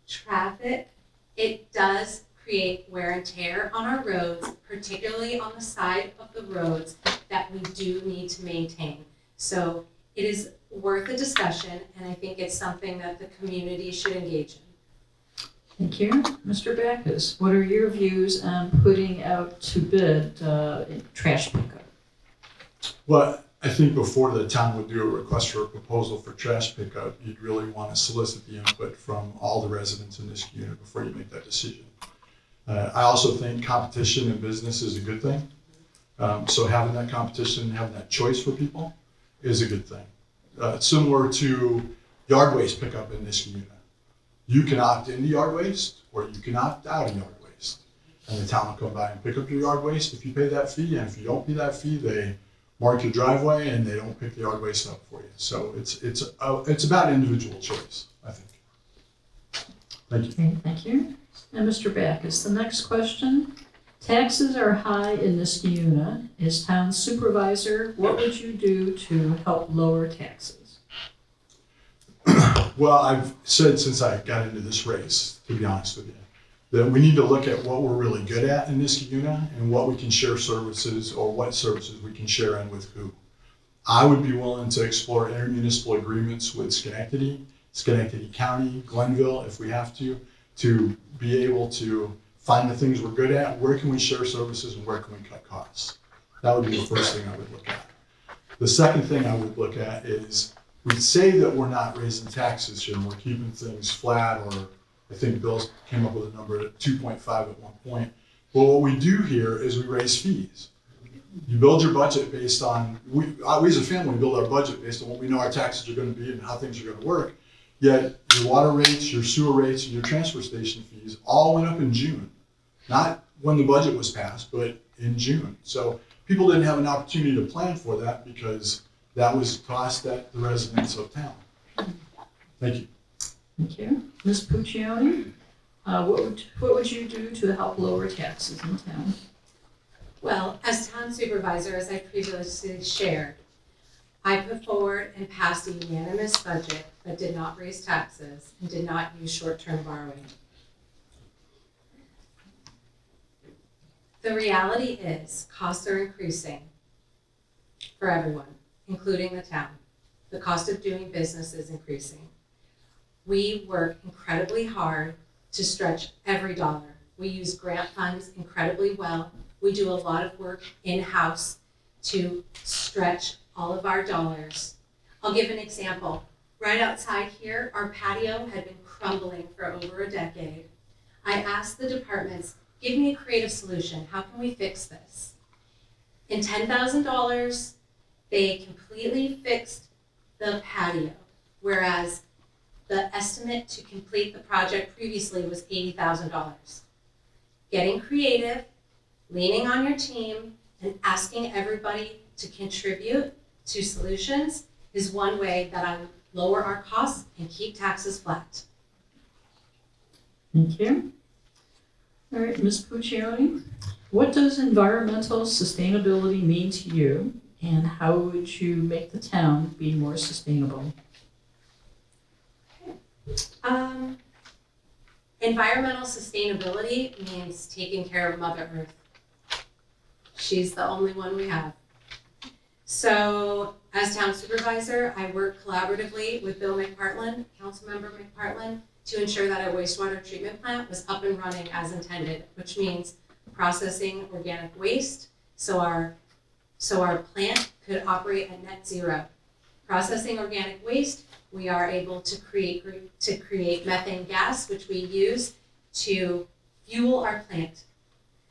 I: traffic, it does create wear and tear on our roads, particularly on the side of the roads that we do need to maintain. So it is worth a discussion, and I think it's something that the community should engage in.
A: Thank you. Mr. Backus, what are your views on putting out to bid trash pickup?
H: Well, I think before the town would do a request for a proposal for trash pickup, you'd really want to solicit the input from all the residents in this unit before you make that decision. I also think competition in business is a good thing. So having that competition, having that choice for people is a good thing. Similar to yard waste pickup in this unit. You can opt into yard waste or you can opt out of yard waste. And the town will come by and pick up your yard waste if you pay that fee. And if you don't pay that fee, they mark your driveway and they don't pick the yard waste up for you. So it's about individual choice, I think. Thank you.
A: Okay, thank you. And Mr. Backus, the next question. Taxes are high in Niskayuna. As town supervisor, what would you do to help lower taxes?
H: Well, I've said since I got into this race, to be honest with you, that we need to look at what we're really good at in Niskayuna and what we can share services or what services we can share in with who. I would be willing to explore intermunicipal agreements with Schenectady County, Glenville, if we have to be able to find the things we're good at, where can we share services and where can we cut costs. That would be the first thing I would look at. The second thing I would look at is, we say that we're not raising taxes here and we're keeping things flat, or I think Bill came up with a number at 2.5 at one point. But what we do here is we raise fees. You build your budget based on, we as a family build our budget based on what we know our taxes are going to be and how things are going to work. Yet your water rates, your sewer rates, and your transfer station fees all went up in June. Not when the budget was passed, but in June. So people didn't have an opportunity to plan for that because that was cost at the residents of town. Thank you.
A: Thank you. Ms. Puccioni, what would you do to help lower taxes in town?
I: Well, as town supervisor, as I previously shared, I put forward and passed a unanimous budget that did not raise taxes and did not use short-term borrowing. The reality is costs are increasing for everyone, including the town. The cost of doing business is increasing. We work incredibly hard to stretch every dollar. We use grant funds incredibly well. We do a lot of work in-house to stretch all of our dollars. I'll give an example. Right outside here, our patio had been crumbling for over a decade. I asked the departments, give me a creative solution. How can we fix this? In $10,000, they completely fixed the patio, whereas the estimate to complete the project previously was $80,000. Getting creative, leaning on your team, and asking everybody to contribute to solutions is one way that I lower our costs and keep taxes flat.
A: Thank you. All right, Ms. Puccioni, what does environmental sustainability mean to you, and how would you make the town be more sustainable?
I: Environmental sustainability means taking care of Mother Earth. She's the only one we have. So as town supervisor, I work collaboratively with Bill McPartland, Councilmember McPartland, to ensure that our wastewater treatment plant was up and running as intended, which means processing organic waste so our plant could operate at net zero. Processing organic waste, we are able to create methane gas, which we use to fuel our plant.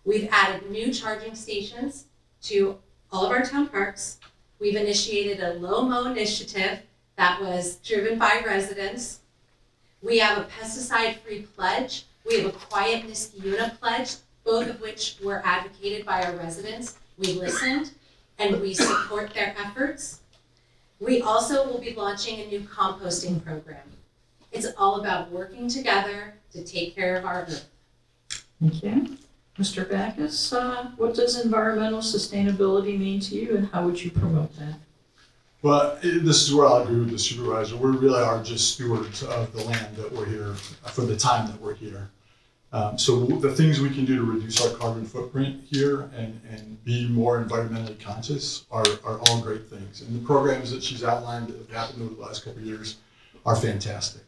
I: We've added new charging stations to all of our town parks. We've initiated a low-mow initiative that was driven by residents. We have a pesticide-free pledge. We have a quiet Niskayuna pledge, both of which were advocated by our residents. We listened and we support their efforts. We also will be launching a new composting program. It's all about working together to take care of our earth.
A: Thank you. Mr. Backus, what does environmental sustainability mean to you, and how would you promote that?
H: Well, this is where I'll agree with the supervisor. We really are just stewards of the land that we're here, for the time that we're here. So the things we can do to reduce our carbon footprint here and be more environmentally conscious are all great things. And the programs that she's outlined that have happened over the last couple of years are fantastic.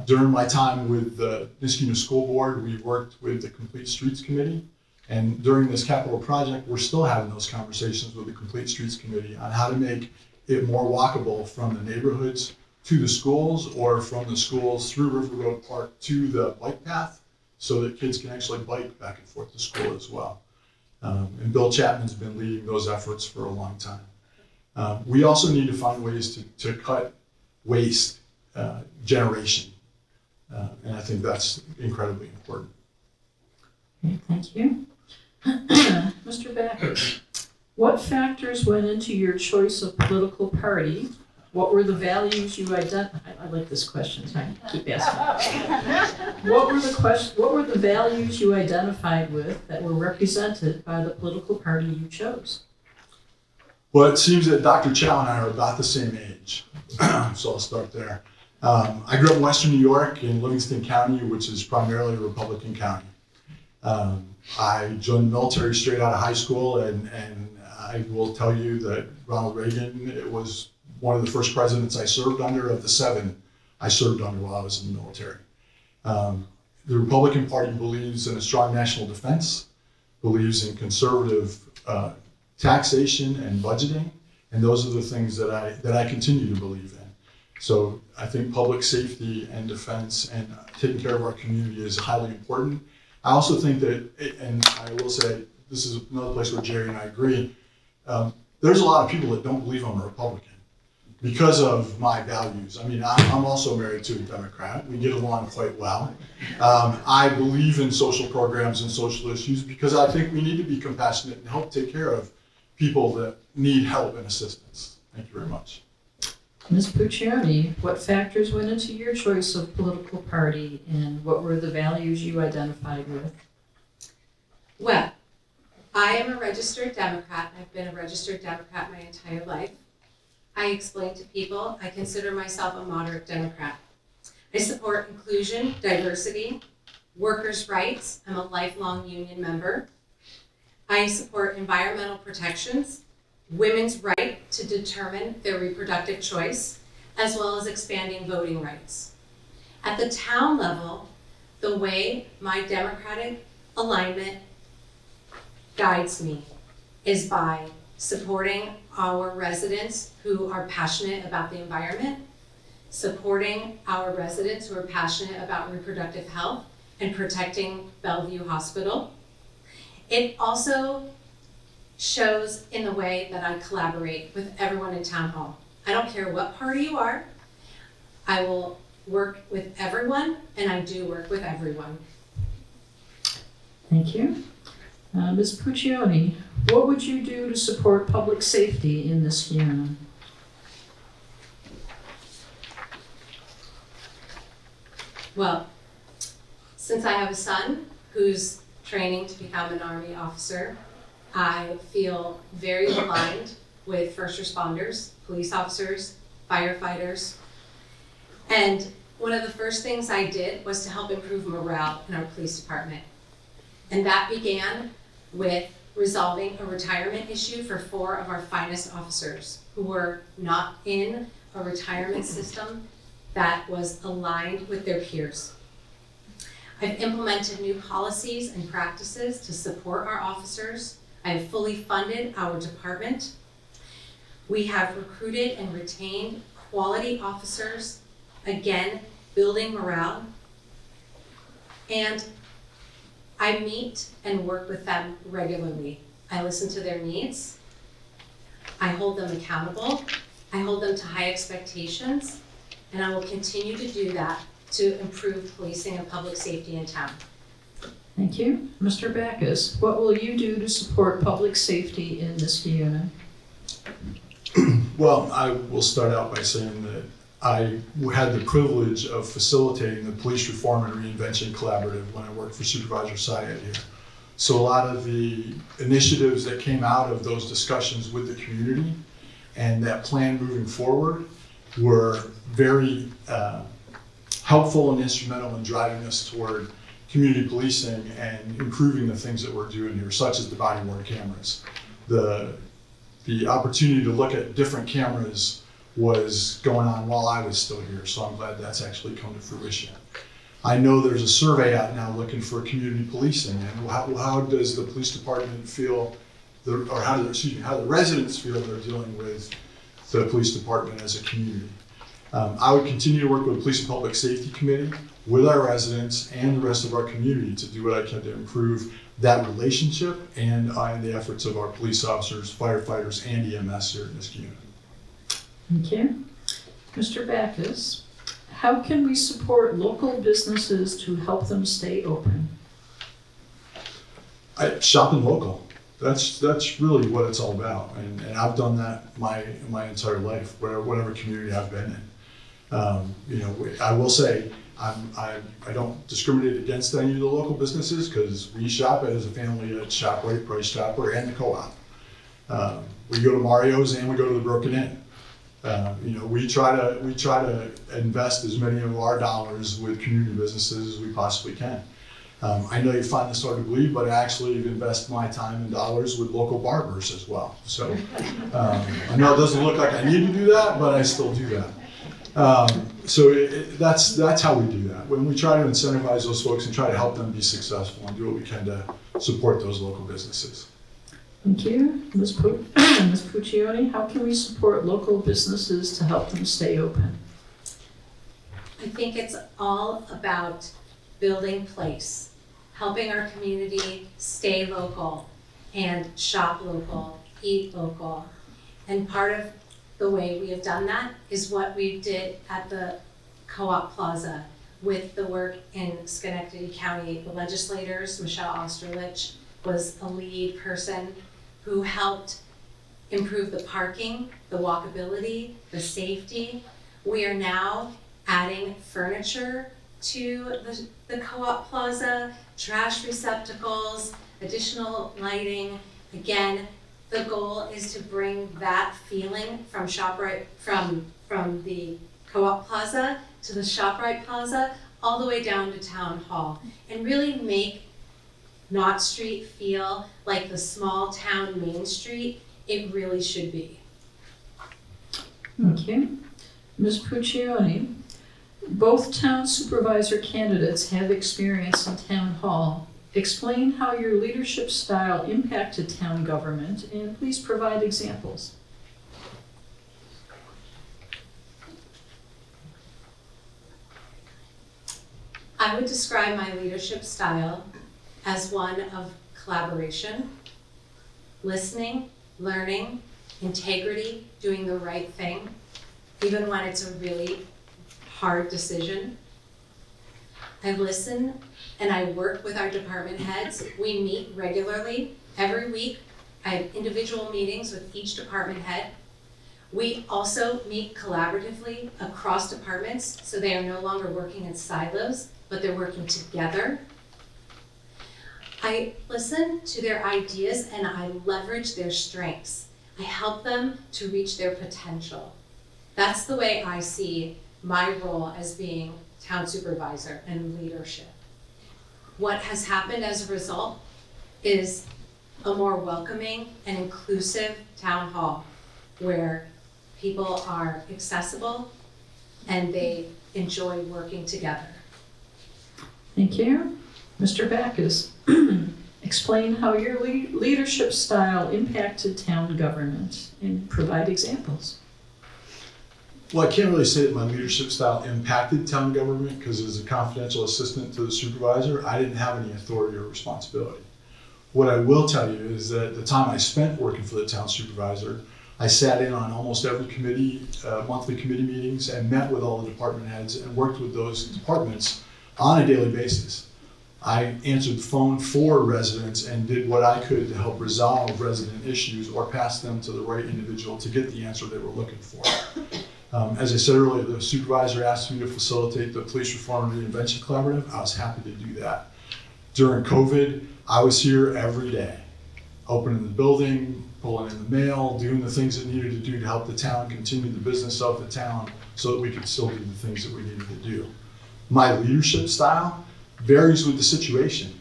H: During my time with the Niskayuna School Board, we've worked with the Complete Streets Committee. And during this capital project, we're still having those conversations with the Complete Streets Committee on how to make it more walkable from the neighborhoods to the schools, or from the schools through River Road Park to the bike path, so that kids can actually bike back and forth to school as well. And Bill Chapman's been leading those efforts for a long time. We also need to find ways to cut waste generation. And I think that's incredibly important.
A: Okay, thank you. Mr. Backus, what factors went into your choice of political party? What were the values you identified? I like this question, so I keep asking. What were the values you identified with that were represented by the political party you chose?
H: Well, it seems that Dr. Chow and I are about the same age, so I'll start there. I grew up in Western New York in Livingston County, which is primarily a Republican county. I joined the military straight out of high school, and I will tell you that Ronald Reagan, it was one of the first presidents I served under. Of the 7 I served under while I was in the military. The Republican Party believes in a strong national defense, believes in conservative taxation and budgeting, and those are the things that I continue to believe in. So I think public safety and defense and taking care of our community is highly important. I also think that, and I will say, this is another place where Jerry and I agree, There's a lot of people that don't believe I'm a Republican because of my values. I mean, I'm also married to a Democrat. We get along quite well. I believe in social programs and social issues because I think we need to be compassionate and help take care of people that need help and assistance. Thank you very much.
A: Ms. Puccioni, what factors went into your choice of political party and what were the values you identified with?
I: Well, I am a registered Democrat. I've been a registered Democrat my entire life. I explain to people I consider myself a moderate Democrat. I support inclusion, diversity, workers' rights. I'm a lifelong union member. I support environmental protections, women's right to determine their reproductive choice, as well as expanding voting rights. At the town level, the way my Democratic alignment guides me is by supporting our residents who are passionate about the environment, supporting our residents who are passionate about reproductive health and protecting Bellevue Hospital. It also shows in the way that I collaborate with everyone in town hall. I don't care what party you are, I will work with everyone, and I do work with everyone.
A: Thank you. Ms. Puccioni, what would you do to support public safety in Niskayuna?
I: Well, since I have a son who's training to become an Army officer, I feel very aligned with first responders, police officers, firefighters. And one of the first things I did was to help improve morale in our police department. And that began with resolving a retirement issue for 4 of our finest officers who were not in a retirement system that was aligned with their peers. I've implemented new policies and practices to support our officers. I have fully funded our department. We have recruited and retained quality officers, again, building morale. And I meet and work with them regularly. I listen to their needs. I hold them accountable. I hold them to high expectations, and I will continue to do that to improve policing and public safety in town.
A: Thank you. Mr. Backus, what will you do to support public safety in Niskayuna?
H: Well, I will start out by saying that I had the privilege of facilitating the Police Reform and Reinvention Collaborative when I worked for Supervisor Syed here. So a lot of the initiatives that came out of those discussions with the community and that plan moving forward were very helpful and instrumental in driving us toward community policing and improving the things that we're doing here, such as the body-worn cameras. The opportunity to look at different cameras was going on while I was still here, so I'm glad that's actually come to fruition. I know there's a survey out now looking for community policing, and how does the police department feel, how the residents feel they're dealing with the police department as a community. I would continue to work with the Police and Public Safety Committee, with our residents and the rest of our community to do what I can to improve that relationship and the efforts of our police officers, firefighters, and EMS here in Niskayuna.
A: Thank you. Mr. Backus, how can we support local businesses to help them stay open?
H: Shopping local. That's really what it's all about, and I've done that my entire life, whatever community I've been in. I will say I don't discriminate against any of the local businesses because we shop as a family at ShopRite, Price Chopper, and the Co-op. We go to Mario's and we go to the Broken Inn. We try to invest as many of our dollars with community businesses as we possibly can. I know you find this hard to believe, but I actually invest my time and dollars with local barbers as well. So I know it doesn't look like I need to do that, but I still do that. That's how we do that. When we try to incentivize those folks and try to help them be successful and do what we can to support those local businesses.
A: Thank you. Ms. Puccioni, how can we support local businesses to help them stay open?
I: I think it's all about building place, helping our community stay local and shop local eat local. And part of the way we have done that is what we did at the Co-op Plaza with the work in Schenectady County. The legislators, Michelle Osterlich was a lead person who helped improve the parking, the walkability, the safety. We are now adding furniture to the Co-op Plaza, trash receptacles, additional lighting. Again, the goal is to bring that feeling from ShopRite, from the Co-op Plaza to the ShopRite Plaza, all the way down to Town Hall, and really make Knott Street feel like the small town Main Street it really should be.
A: Thank you. Ms. Puccioni, both town supervisor candidates have experience in town hall. Explain how your leadership style impacted town government, and please provide examples.
I: I would describe my leadership style as one of collaboration, listening, learning, integrity, doing the right thing, even when it's a really hard decision. I listen and I work with our department heads. We meet regularly. Every week, I have individual meetings with each department head. We also meet collaboratively across departments, so they are no longer working in silos, but they're working together. I listen to their ideas and I leverage their strengths. I help them to reach their potential. That's the way I see my role as being town supervisor and leadership. What has happened as a result is a more welcoming and inclusive town hall where people are accessible and they enjoy working together.
A: Thank you. Mr. Backus, explain how your leadership style impacted town government and provide examples.
H: Well, I can't really say that my leadership style impacted town government because as a confidential assistant to the supervisor, I didn't have any authority or responsibility. What I will tell you is that the time I spent working for the town supervisor, I sat in on almost every committee, monthly committee meetings, and met with all the department heads and worked with those departments on a daily basis. I answered the phone for residents and did what I could to help resolve resident issues or pass them to the right individual to get the answer they were looking for. As I said earlier, the supervisor asked me to facilitate the Police Reform and Reinvention Collaborative. I was happy to do that. During COVID, I was here every day, opening the building, pulling in the mail, doing the things that needed to do to help the town continue the business of the town so that we could still do the things that we needed to do. My leadership style varies with the situation.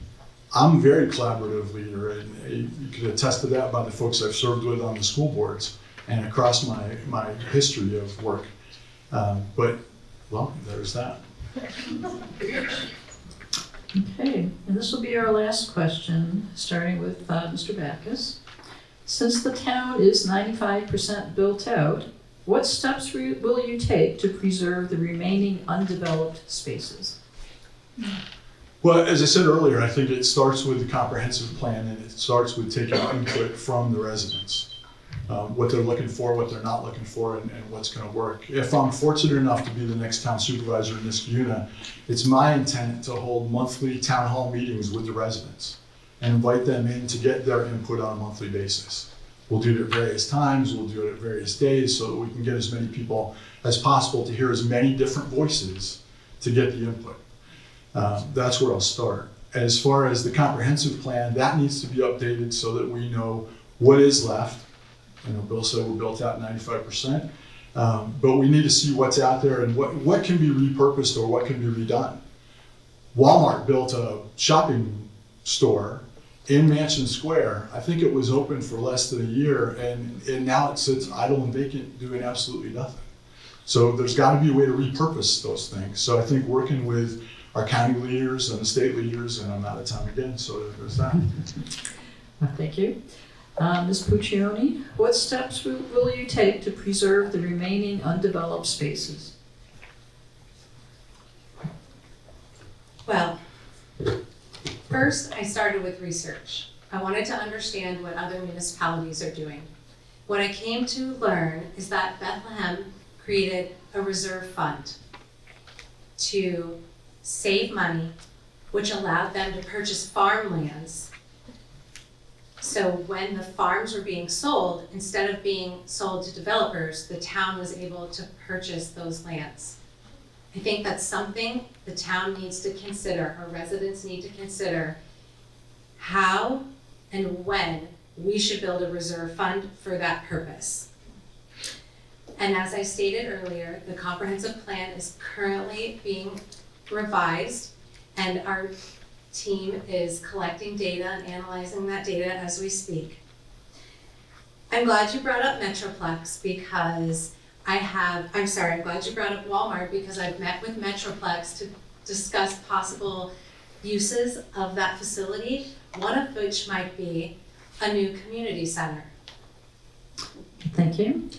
H: I'm a very collaborative leader, and you can attest to that by the folks I've served with on the school boards and across my history of work. But, well, there's that.
A: Okay, and this will be our last question, starting with Mr. Backus. Since the town is 95% built out, what steps will you take to preserve the remaining undeveloped spaces?
H: Well, as I said earlier, I think it starts with the comprehensive plan, and it starts with taking input from the residents. What they're looking for, what they're not looking for, and what's going to work. If I'm fortunate enough to be the next town supervisor in Niskayuna, it's my intent to hold monthly town hall meetings with the residents and invite them in to get their input on a monthly basis. We'll do it at various times, we'll do it at various days so that we can get as many people as possible to hear as many different voices to get the input. That's where I'll start. As far as the comprehensive plan, that needs to be updated so that we know what is left. I know Bill said we're built out 95%, but we need to see what's out there and what can be repurposed or what can be redone. Walmart built a shopping store in Mansion Square. I think it was open for less than a year, and now it sits idle and vacant doing absolutely nothing. So there's got to be a way to repurpose those things. So I think working with our county leaders and the state leaders, and I'm out of time again, so there's that.
A: Thank you. Ms. Puccioni, what steps will you take to preserve the remaining undeveloped spaces?
I: Well, first I started with research. I wanted to understand what other municipalities are doing. What I came to learn is that Bethlehem created a reserve fund to save money, which allowed them to purchase farmlands. So when the farms were being sold, instead of being sold to developers, the town was able to purchase those lands. I think that's something the town needs to consider, our residents need to consider, how and when we should build a reserve fund for that purpose. And as I stated earlier, the comprehensive plan is currently being revised, and our team is collecting data and analyzing that data as we speak. I'm glad you brought up Metroplex because I'm glad you brought up Walmart because I've met with Metroplex to discuss possible uses of that facility, one of which might be a new community center.
A: Thank you.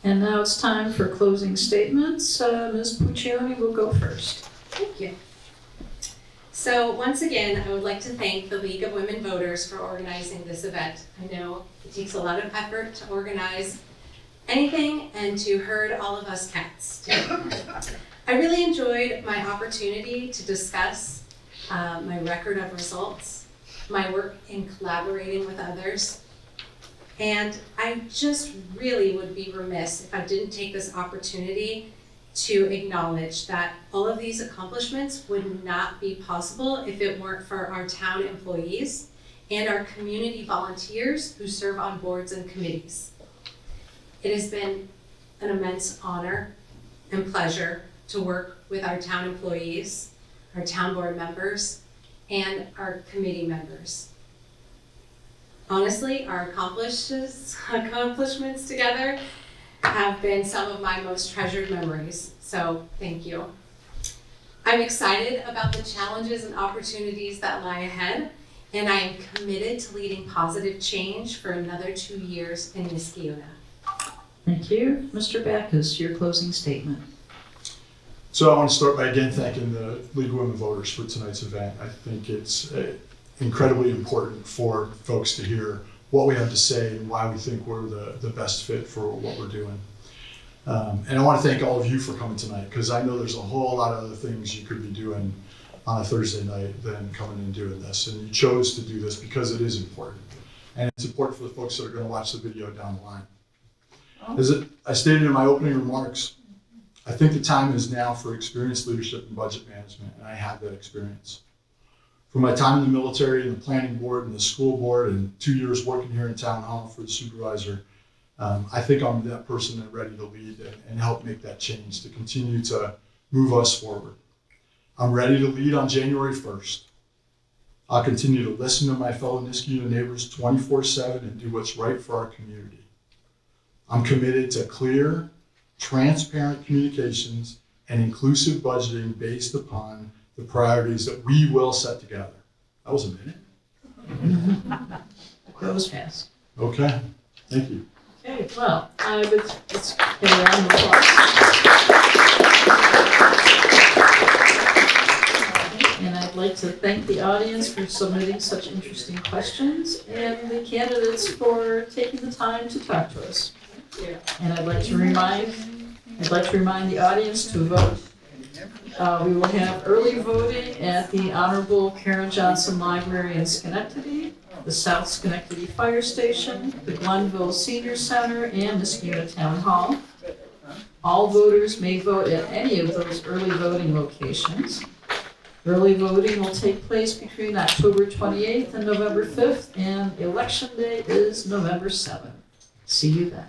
A: And now it's time for closing statements. Ms. Puccioni will go first.
I: Thank you. So once again, I would like to thank the League of Women Voters for organizing this event. I know it takes a lot of effort to organize anything and to herd all of us cats. I really enjoyed my opportunity to discuss my record of results, my work in collaborating with others, and I just really would be remiss if I didn't take this opportunity to acknowledge that all of these accomplishments would not be possible if it weren't for our town employees and our community volunteers who serve on boards and committees. It has been an immense honor and pleasure to work with our town employees, our town board members, and our committee members. Honestly, our accomplishments together have been some of my most treasured memories, so thank you. I'm excited about the challenges and opportunities that lie ahead, and I am committed to leading positive change for another 2 years in Niskayuna.
A: Thank you. Mr. Backus, your closing statement.
H: So I want to start by again thanking the League of Women Voters for tonight's event. I think it's incredibly important for folks to hear what we have to say and why we think we're the best fit for what we're doing. And I want to thank all of you for coming tonight because I know there's a whole lot of other things you could be doing on a Thursday night than coming and doing this. And you chose to do this because it is important. And it's important for the folks that are going to watch the video down the line. As I stated in my opening remarks, I think the time is now for experienced leadership in budget management, and I have that experience. From my time in the military and the planning board and the school board and 2 years working here in town hall for the supervisor, I think I'm that person that's ready to lead and help make that change to continue to move us forward. I'm ready to lead on January 1st. I'll continue to listen to my fellow Niskayuna neighbors 24/7 and do what's right for our community. I'm committed to clear, transparent communications and inclusive budgeting based upon the priorities that we will set together. That was a minute.
A: That was fast.
H: Okay, thank you.
A: Okay, well, let's get a round of applause. And I'd like to thank the audience for submitting such interesting questions and the candidates for taking the time to talk to us. And I'd like to remind the audience to vote. We will have early voting at the Honorable Karen Johnson Library in Schenectady, the South Schenectady Fire Station, the Glenville Senior Center, and Niskayuna Town Hall. All voters may vote at any of those early voting locations. Early voting will take place between October 28th and November 5th, and Election Day is November 7th. See you then.